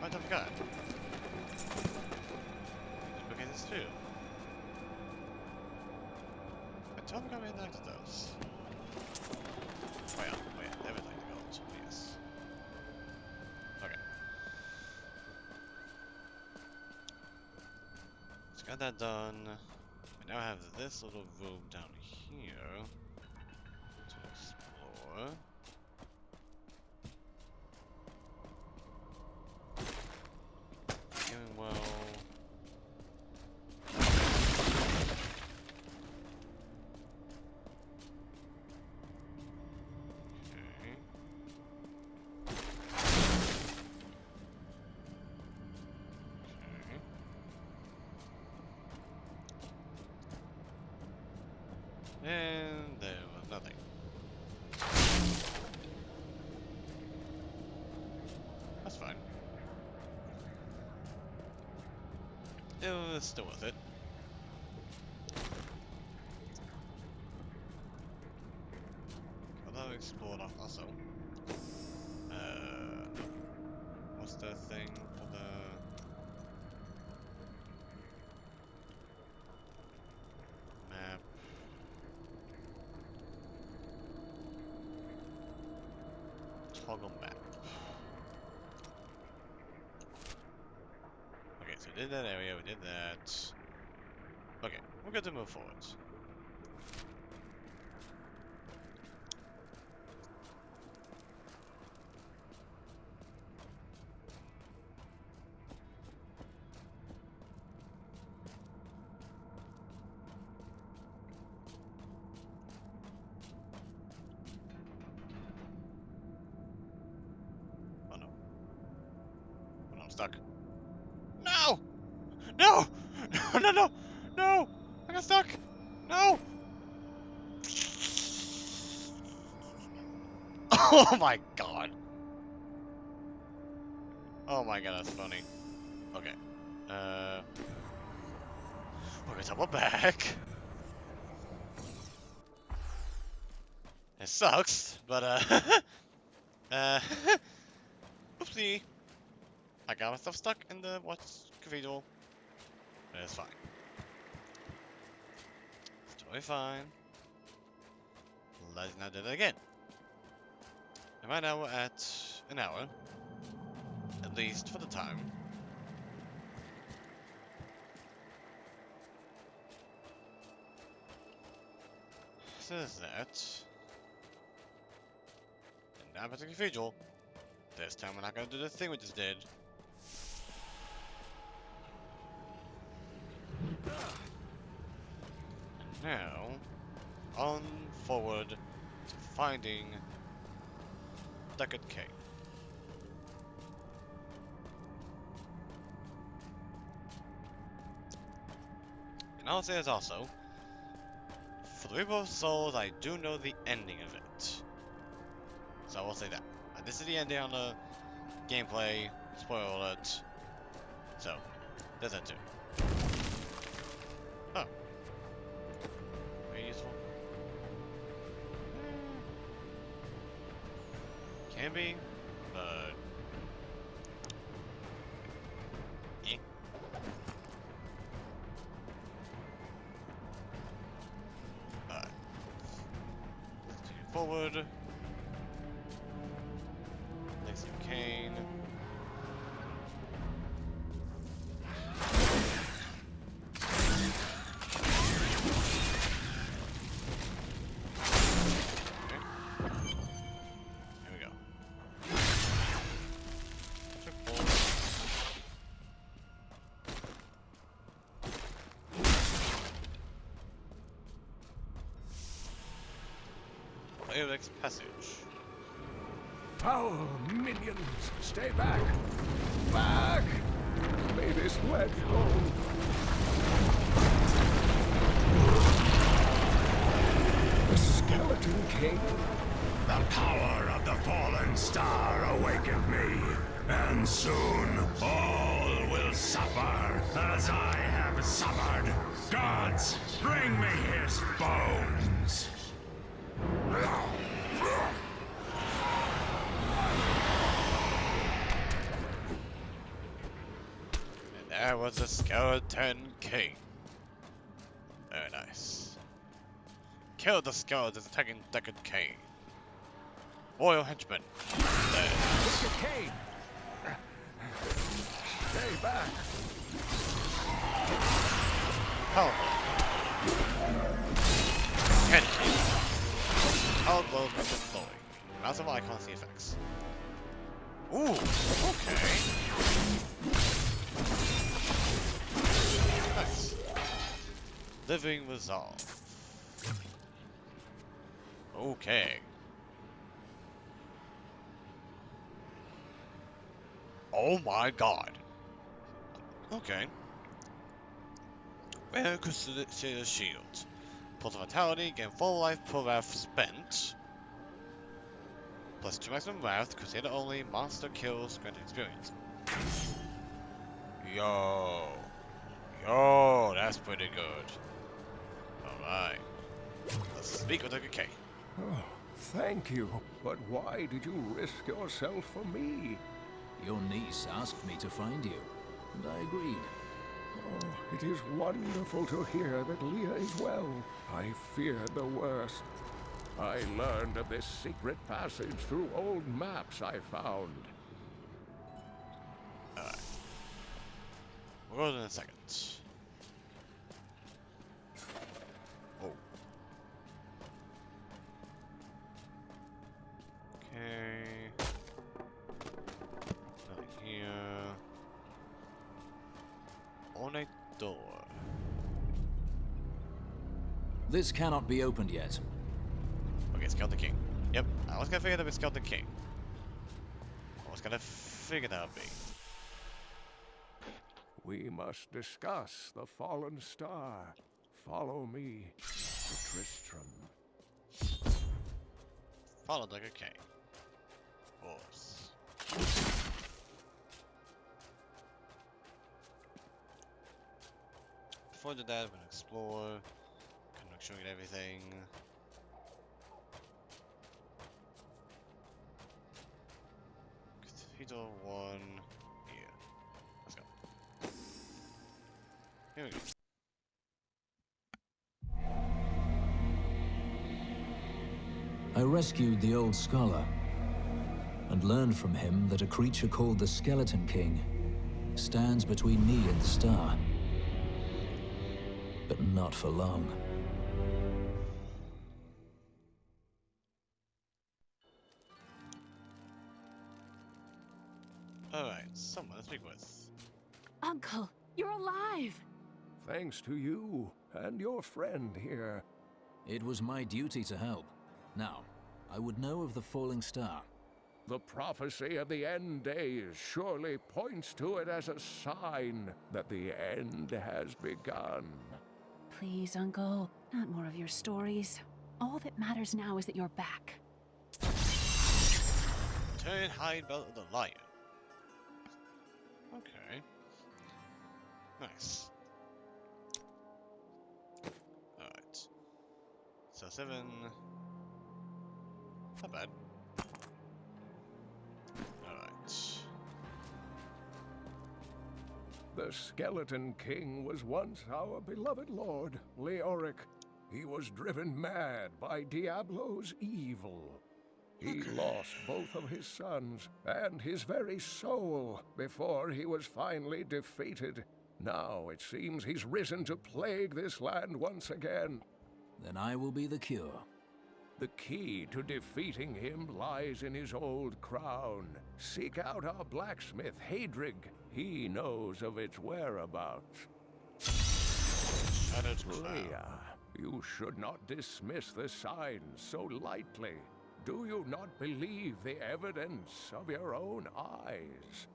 I forgot. Look at this too. I told him I next to those. Oh yeah, everything goes. Yes. Okay. Let's get that done. We now have this little room down here to explore. Well, and there was nothing. That's fine. It was still worth it. Although explored also. What's the thing for the map? toggle map. Okay, so we did that area, we did that. Okay, we're good to move forward. Oh no. Oh no, I'm stuck. No! No! No, no, no! No! I got stuck! No! Oh my god! Oh my god, that's funny. Okay. We're gonna double back. It sucks, but oopsie. I got myself stuck in the cathedral. But it's fine. It's totally fine. Let's not do that again. And right now we're at an hour. At least for the time. So there's that. And now back to the cathedral. This time we're not gonna do the thing we just did. And now, on forward to finding Deckard Cave. And I'll say this also, for the Reaper of Souls, I do know the ending of it. So I will say that. This is the ending on the gameplay, spoiler alert. So, there's that too. Oh. Very useful. Can be, but... eh. Alright. Let's continue forward. Next Kane. Eric's passage. Foul minions, stay back! Back! May this ledge hold. The Skeleton King? The power of the fallen star awakened me, and soon all will suffer as I have suffered. Gods, bring me his bones! And there was the Skeleton King. Very nice. Kill the skeletons attacking Deckard King. Royal henchman. Deckard King! Stay back! Powerful. Henchman. Power blows from the flowing. Mouse of icons see effects. Ooh, okay. Nice. Living Resolve. Okay. Oh my god. Okay. Rare Crusader Shield. Pulse of Vitality, gain full life per wrath spent. Plus 2 maximum wrath, Crusader only, monster kills, granted experience. Yo. Yo, that's pretty good. Alright. Let's speak with Deckard King. Oh, thank you. But why did you risk yourself for me? Your niece asked me to find you, and I agreed. Oh, it is wonderful to hear that Leah is well. I feared the worst. I learned of this secret passage through old maps I found. Alright. We'll go in a second. Oh. Okay. Nothing here. Ornate door. This cannot be opened yet. Okay, scout the king. Yep, I was gonna figure that we scout the king. I was gonna figure that would be. We must discuss the fallen star. Follow me to Tristram. Followed like a king. Of course. Before the that, we're gonna explore. Kind of showing everything. Cathedral 1. Here. Let's go. Here we go. I rescued the old scholar and learned from him that a creature called the Skeleton King stands between me and the star. But not for long. Alright, someone to speak with. Uncle, you're alive! Thanks to you and your friend here. It was my duty to help. Now, I would know of the falling star. The prophecy of the end days surely points to it as a sign that the end has begun. Please, Uncle, not more of your stories. All that matters now is that you're back. Turn hide belt of the lion. Okay. Nice. Alright. So 7. Not bad. Alright. The Skeleton King was once our beloved lord, Leoric. He was driven mad by Diablo's evil. He lost both of his sons and his very soul before he was finally defeated. Now it seems he's risen to plague this land once again. Then I will be the cure. The key to defeating him lies in his old crown. Seek out our blacksmith, Hadrig. He knows of its whereabouts. Leia, you should not dismiss the signs so lightly. Do you not believe the evidence of your own eyes?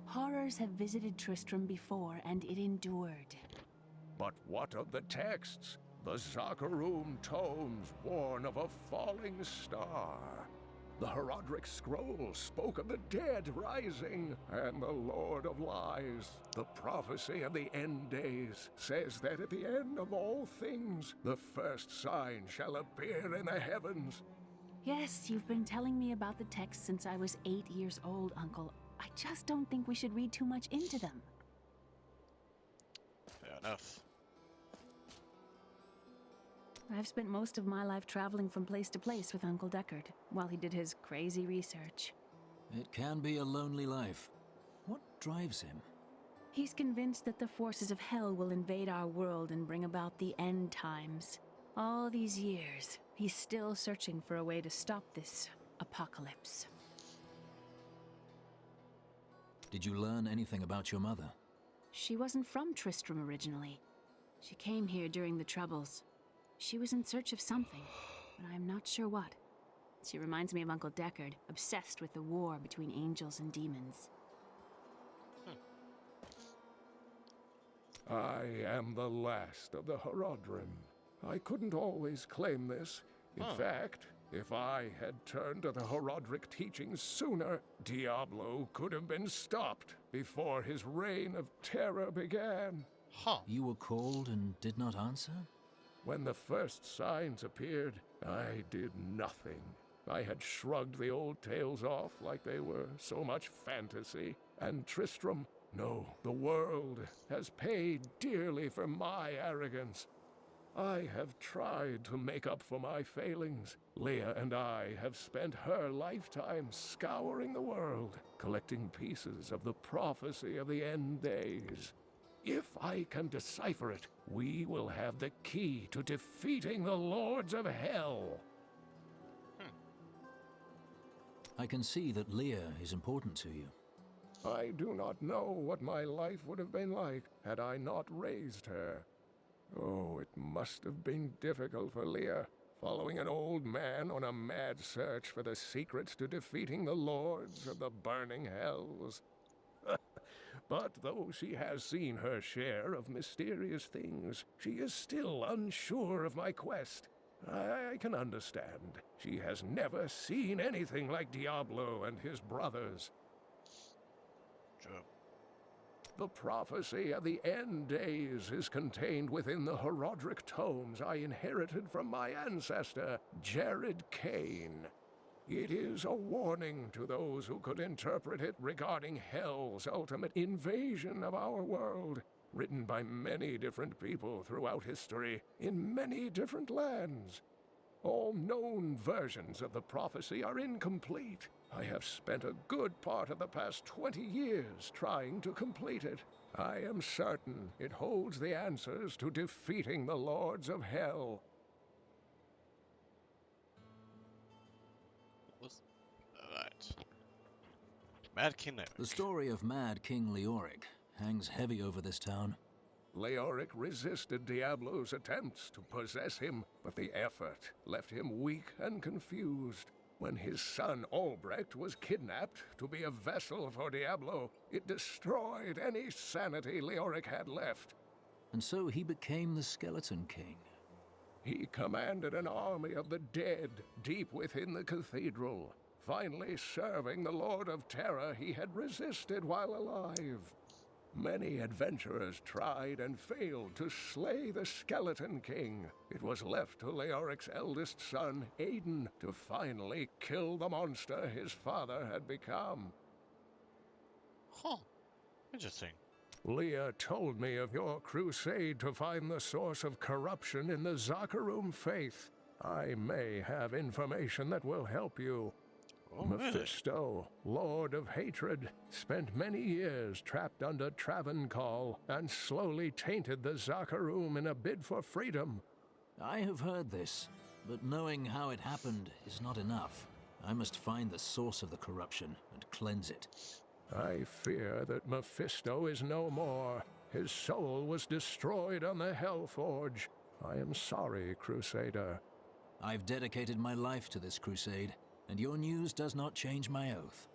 Horrors have visited Tristram before, and it endured. But what of the texts? The Zakharum tomes warn of a falling star. The Herodric scroll spoke of the dead rising, and the Lord of Lies, the prophecy of the end days, says that at the end of all things, the first sign shall appear in the heavens. Yes, you've been telling me about the texts since I was 8 years old, Uncle. I just don't think we should read too much into them. Fair enough. I've spent most of my life traveling from place to place with Uncle Deckard, while he did his crazy research. It can be a lonely life. What drives him? He's convinced that the forces of hell will invade our world and bring about the end times. All these years, he's still searching for a way to stop this apocalypse. Did you learn anything about your mother? She wasn't from Tristram originally. She came here during the Troubles. She was in search of something, but I'm not sure what. She reminds me of Uncle Deckard, obsessed with the war between angels and demons. I am the last of the Herodrim. I couldn't always claim this. In fact, if I had turned to the Herodric teachings sooner, Diablo could have been stopped before his reign of terror began. You were called and did not answer? When the first signs appeared, I did nothing. I had shrugged the old tales off like they were so much fantasy. And Tristram, no, the world has paid dearly for my arrogance. I have tried to make up for my failings. Leah and I have spent her lifetime scouring the world, collecting pieces of the prophecy of the end days. If I can decipher it, we will have the key to defeating the Lords of Hell. I can see that Leah is important to you. I do not know what my life would have been like had I not raised her. Oh, it must have been difficult for Leah, following an old man on a mad search for the secrets to defeating the Lords of the Burning Hells. But though she has seen her share of mysterious things, she is still unsure of my quest. I can understand. She has never seen anything like Diablo and his brothers. True. The prophecy of the end days is contained within the Herodric tomes I inherited from my ancestor, Jared Kane. It is a warning to those who could interpret it regarding Hell's ultimate invasion of our world, written by many different people throughout history, in many different lands. All known versions of the prophecy are incomplete. I have spent a good part of the past 20 years trying to complete it. I am certain it holds the answers to defeating the Lords of Hell. Alright. Mad King Leoric. The story of Mad King Leoric hangs heavy over this town. Leoric resisted Diablo's attempts to possess him, but the effort left him weak and confused. When his son Albrecht was kidnapped to be a vessel for Diablo, it destroyed any sanity Leoric had left. And so he became the Skeleton King. He commanded an army of the dead deep within the cathedral, finally serving the Lord of Terror he had resisted while alive. Many adventurers tried and failed to slay the Skeleton King. It was left to Leoric's eldest son, Aiden, to finally kill the monster his father had become. Huh. Interesting. Leah told me of your crusade to find the source of corruption in the Zakharum faith. I may have information that will help you. Oh, Mephisto, Lord of Hatred, spent many years trapped under Travancore and slowly tainted the Zakharum in a bid for freedom. I have heard this, but knowing how it happened is not enough. I must find the source of the corruption and cleanse it. I fear that Mephisto is no more. His soul was destroyed on the Hellforge. I am sorry, Crusader. I've dedicated my life to this crusade, and your news does not change my oath.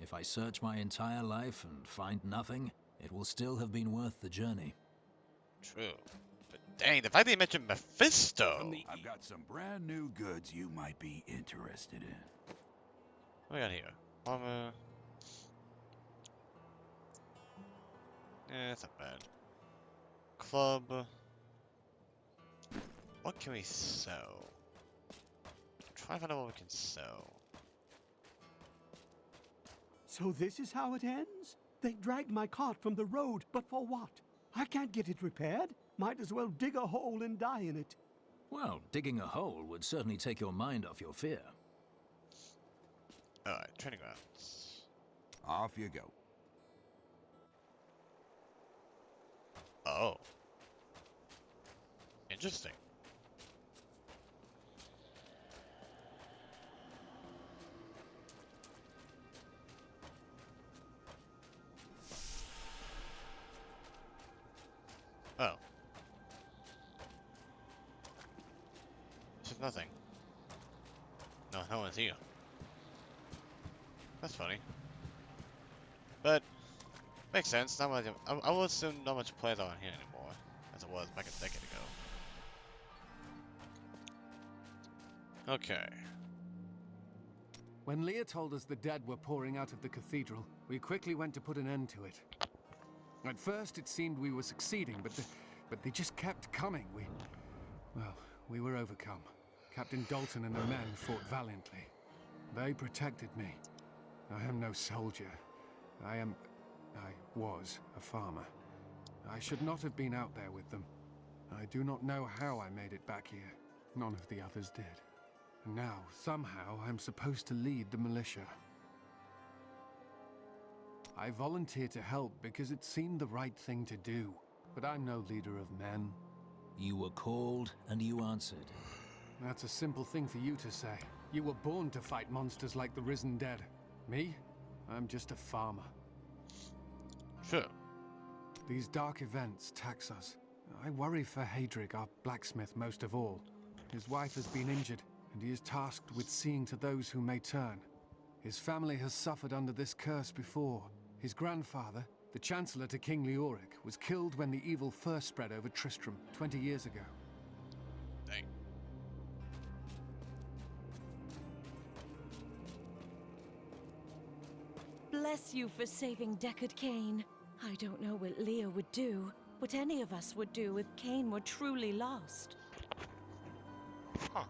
If I search my entire life and find nothing, it will still have been worth the journey. True. But dang, the fact that you mentioned Mephisto! I've got some brand new goods you might be interested in. What do we got here? Armor. It's not bad. Club. What can we sell? Try to find out what we can sell. So this is how it ends? They dragged my cart from the road, but for what? I can't get it repaired. Might as well dig a hole and die in it. Well, digging a hole would certainly take your mind off your fear. Alright, training grounds. Off you go. Oh. Interesting. Oh. This is nothing. No, no one's here. That's funny. But, makes sense. Not much, I will assume not much players aren't here anymore, as it was back a decade ago. Okay. When Leah told us the dead were pouring out of the cathedral, we quickly went to put an end to it. At first, it seemed we were succeeding, but they just kept coming. We were overcome. Captain Dalton and the men fought valiantly. They protected me. I am no soldier. I was a farmer. I should not have been out there with them. I do not know how I made it back here. None of the others did. And now, somehow, I'm supposed to lead the militia. I volunteered to help because it seemed the right thing to do. But I'm no leader of men. You were called, and you answered. That's a simple thing for you to say. You were born to fight monsters like the risen dead. Me? I'm just a farmer. Sure. These dark events tax us. I worry for Hadrig, our blacksmith, most of all. His wife has been injured, and he is tasked with seeing to those who may turn. His family has suffered under this curse before. His grandfather, the Chancellor to King Leoric, was killed when the evil first spread over Tristram 20 years ago. Dang. Bless you for saving Deckard Cain. I don't know what Leah would do, what any of us would do if Cain were truly lost. Huh.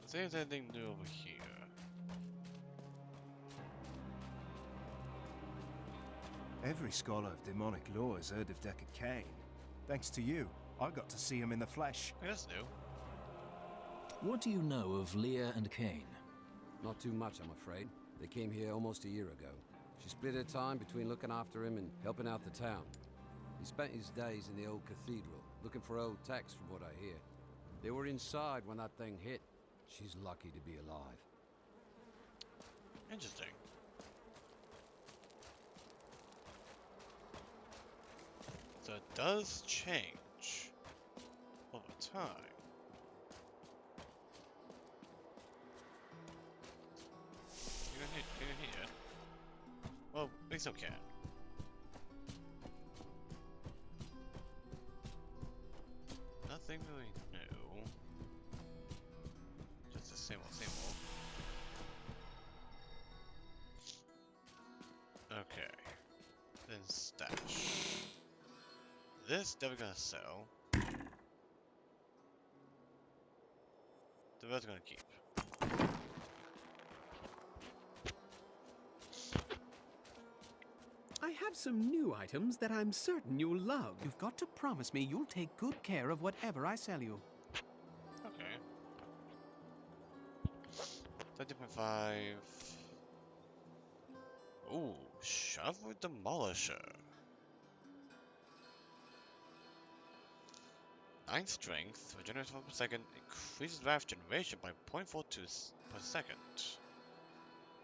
Is there anything new over here? Every scholar of demonic lore has heard of Deckard Cain. Thanks to you, I got to see him in the flesh. That's new. What do you know of Leah and Cain? Not too much, I'm afraid. They came here almost a year ago. She split her time between looking after him and helping out the town. He spent his days in the old cathedral, looking for old texts from what I hear. They were inside when that thing hit. She's lucky to be alive. Interesting. So it does change over time. You can hear it. Well, at least okay. Nothing really new. Just the same old, same old. Okay. Then stash. This definitely gonna sell. The rest gonna keep. I have some new items that I'm certain you'll love. You've got to promise me you'll take good care of whatever I sell you. Okay. 30.5. Ooh, Shovel Demolisher. 9 strength, regenerates 1 per second, increases wrath generation by 0.42 per second.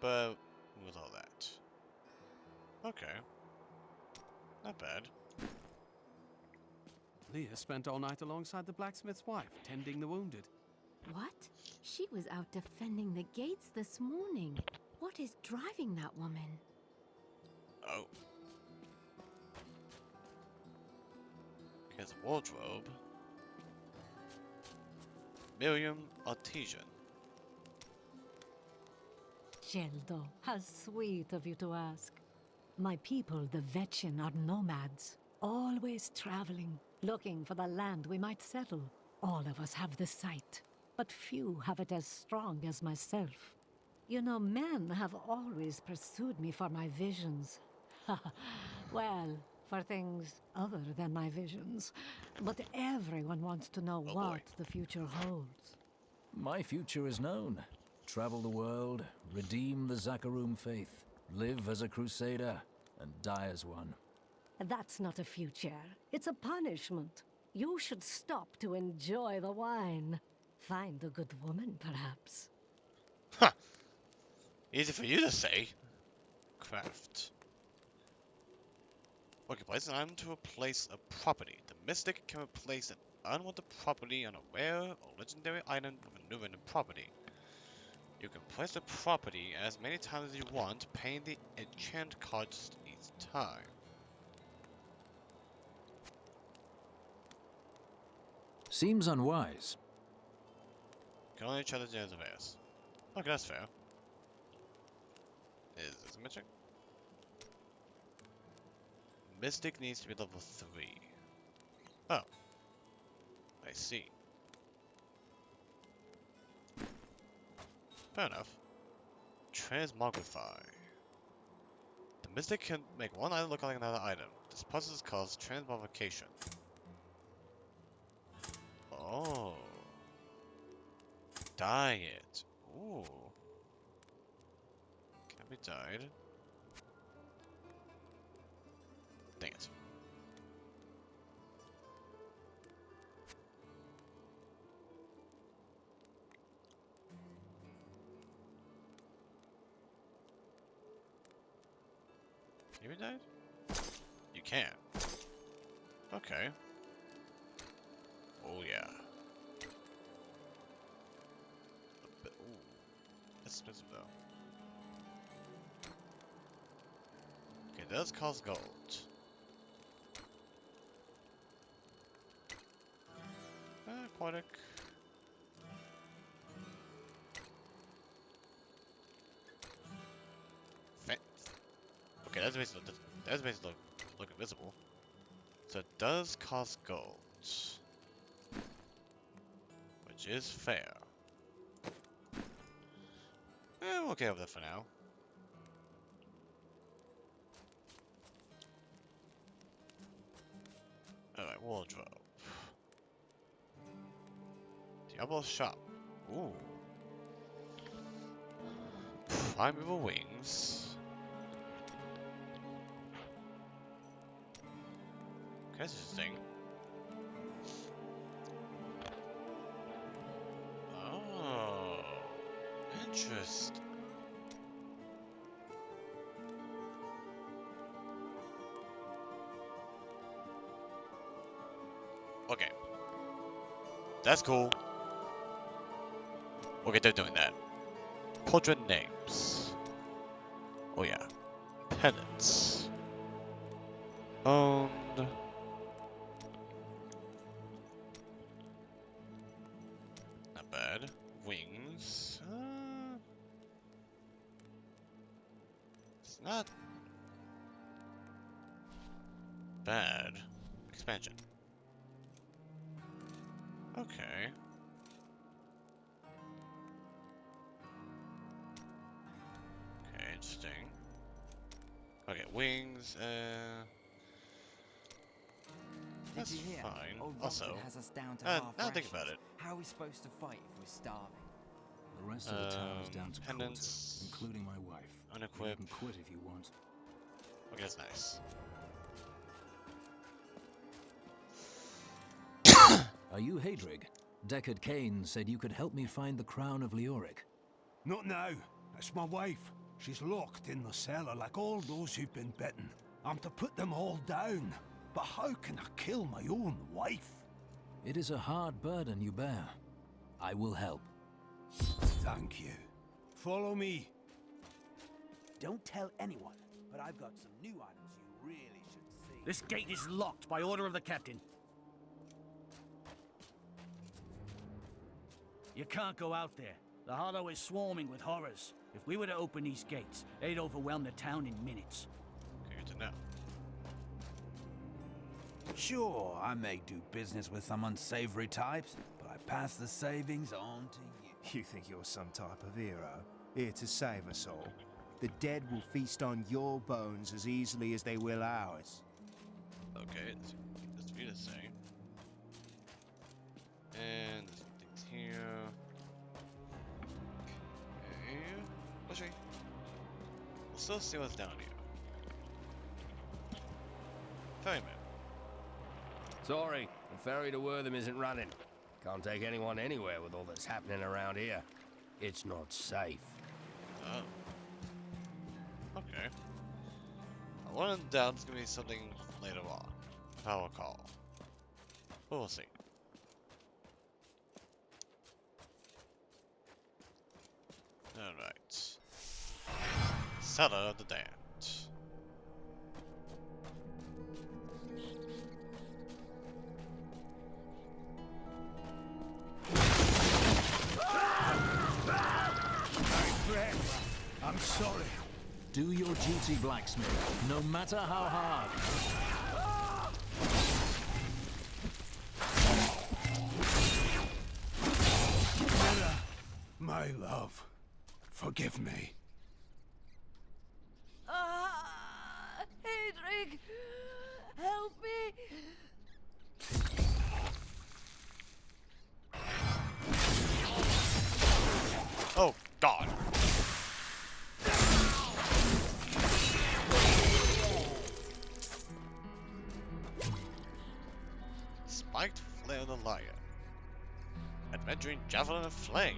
But with all that. Okay. Not bad. Leah spent all night alongside the blacksmith's wife, tending the wounded. What? She was out defending the gates this morning. What is driving that woman? Oh. Here's a wardrobe. Miriam Artesian. Geldo, how sweet of you to ask. My people, the Vetchin, are nomads, always traveling, looking for the land we might settle. All of us have the sight, but few have it as strong as myself. You know, men have always pursued me for my visions. Well, for things other than my visions. But everyone wants to know what the future holds. My future is known. Travel the world, redeem the Zakarum faith, live as a Crusader, and die as one. That's not a future. It's a punishment. You should stop to enjoy the wine. Find a good woman, perhaps. Huh. Easy for you to say. Craft. Okay, place an item to replace a property. The Mystic can replace an unwanted property on a rare or legendary item with a new random property. You can place the property as many times as you want, paying the enchant cost each time. Seems unwise. Can only challenge the others. Okay, that's fair. Is this a magic? Mystic needs to be level 3. Oh. I see. Fair enough. Transmogrify. The Mystic can make one item look like another item. This process is called transmogrification. Oh. Dye it. Ooh. Can be dyed. Dang it. Can you be dyed? You can. Okay. Oh yeah. Ooh. That's expensive though. Okay, it does cost gold. Aquatic. Okay, that's basically look invisible. So it does cost gold, which is fair. We're okay with that for now. Alright, wardrobe. Diablo shop. Ooh. Primeval wings. Okay, that's interesting. Oh, interesting. Okay. That's cool. Okay, they're doing that. Portrait names. Oh yeah. Pennants. Owned. Not bad. Wings. It's not bad. Expansion. Okay. Okay, interesting. Okay, wings, that's Did you hear? fine. Old Also, Rockford has us down to now think about it. How are we supposed to fight if we're starving? The rest of the town is down to pendants, quarter, including my wife. unequip. You can quit if you want. Okay, that's nice. Are you Hadrig? Deckard Cain said you could help me find the crown of Leoric. Not now. It's my wife. She's locked in the cellar like all those who've been bitten. I'm to put them all down. But how can I kill my own wife? It is a hard burden you bear. I will help. Thank you. Follow me. Don't tell anyone, but I've got some new items you really should see. This gate is locked by order of the captain. You can't go out there. The Hollow is swarming with horrors. If we were to open these gates, they'd overwhelm the town in minutes. Okay, good to know. Sure, I may do business with some unsavory types, but I pass the savings on to you. You think you're some type of hero? Here to save us all. The dead will feast on your bones as easily as they will ours. Okay, that's for you to say. And there's some things here. Okay. Pushing. We'll still see what's down here. Ferryman. Sorry, the ferry to Wortham isn't running. Can't take anyone anywhere with all that's happening around here. It's not safe. Oh. Okay. One in doubt is gonna be something later on. Power call. But we'll see. Alright. Cellar of the Damned. I'm sorry. Do your duty, blacksmith, no matter how hard. Mira, my love, forgive me. God. Spiked Flare of the Lion. Adventuring Javelin of Flame.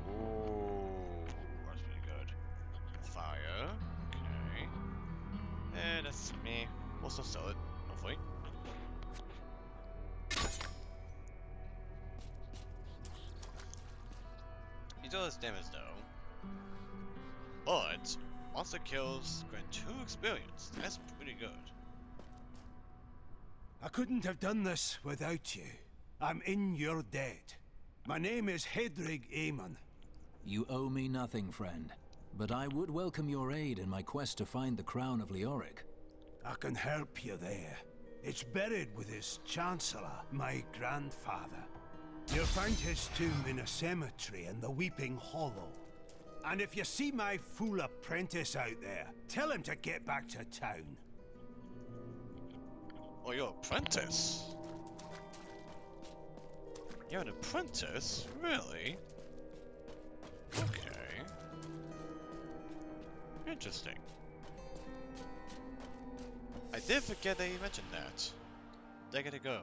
Ooh, that's pretty good. Fire. Okay. That's me. We'll still sell it, hopefully. He does damage though. But monster kills grant 2 experience. That's pretty good. I couldn't have done this without you. I'm in your debt. My name is Hedrig Aemon. You owe me nothing, friend. But I would welcome your aid in my quest to find the crown of Leoric. I can help you there. It's buried with his chancellor, my grandfather. You'll find his tomb in a cemetery in the Weeping Hollow. And if you see my fool apprentice out there, tell him to get back to town. Oh, you're an apprentice? You're an apprentice? Really? Okay. Interesting. I did forget that you mentioned that. They gotta go.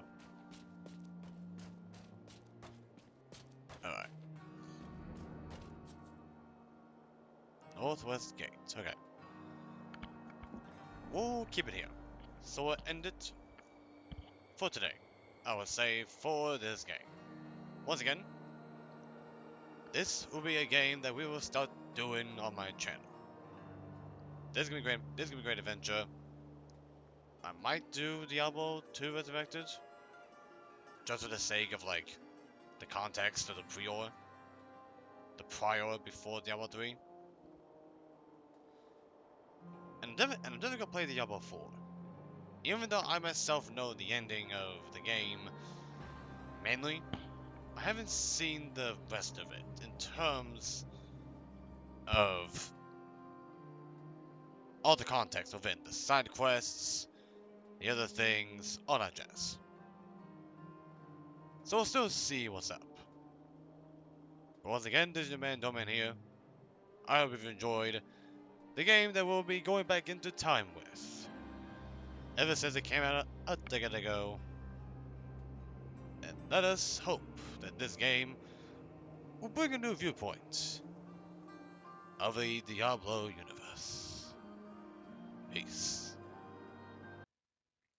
Alright. Northwest Gate. Okay. We'll keep it here. So we'll end it for today. I will say for this game. Once again, this will be a game that we will start doing on my channel. This is gonna be great. This is gonna be a great adventure. I might do Diablo 2 Resurrected, just for the sake of like the context of the prior before Diablo 3. And I'm never gonna play Diablo 4, even though I myself know the ending of the game. Mainly, I haven't seen the rest of it in terms of all the context within the side quests, the other things, all that jazz. So we'll still see what's up. But once again, this is your man Doman here. I hope you've enjoyed the game that we'll be going back into time with. Ever since it came out a decade ago. And let us hope that this game will bring a new viewpoint of the Diablo universe. Peace.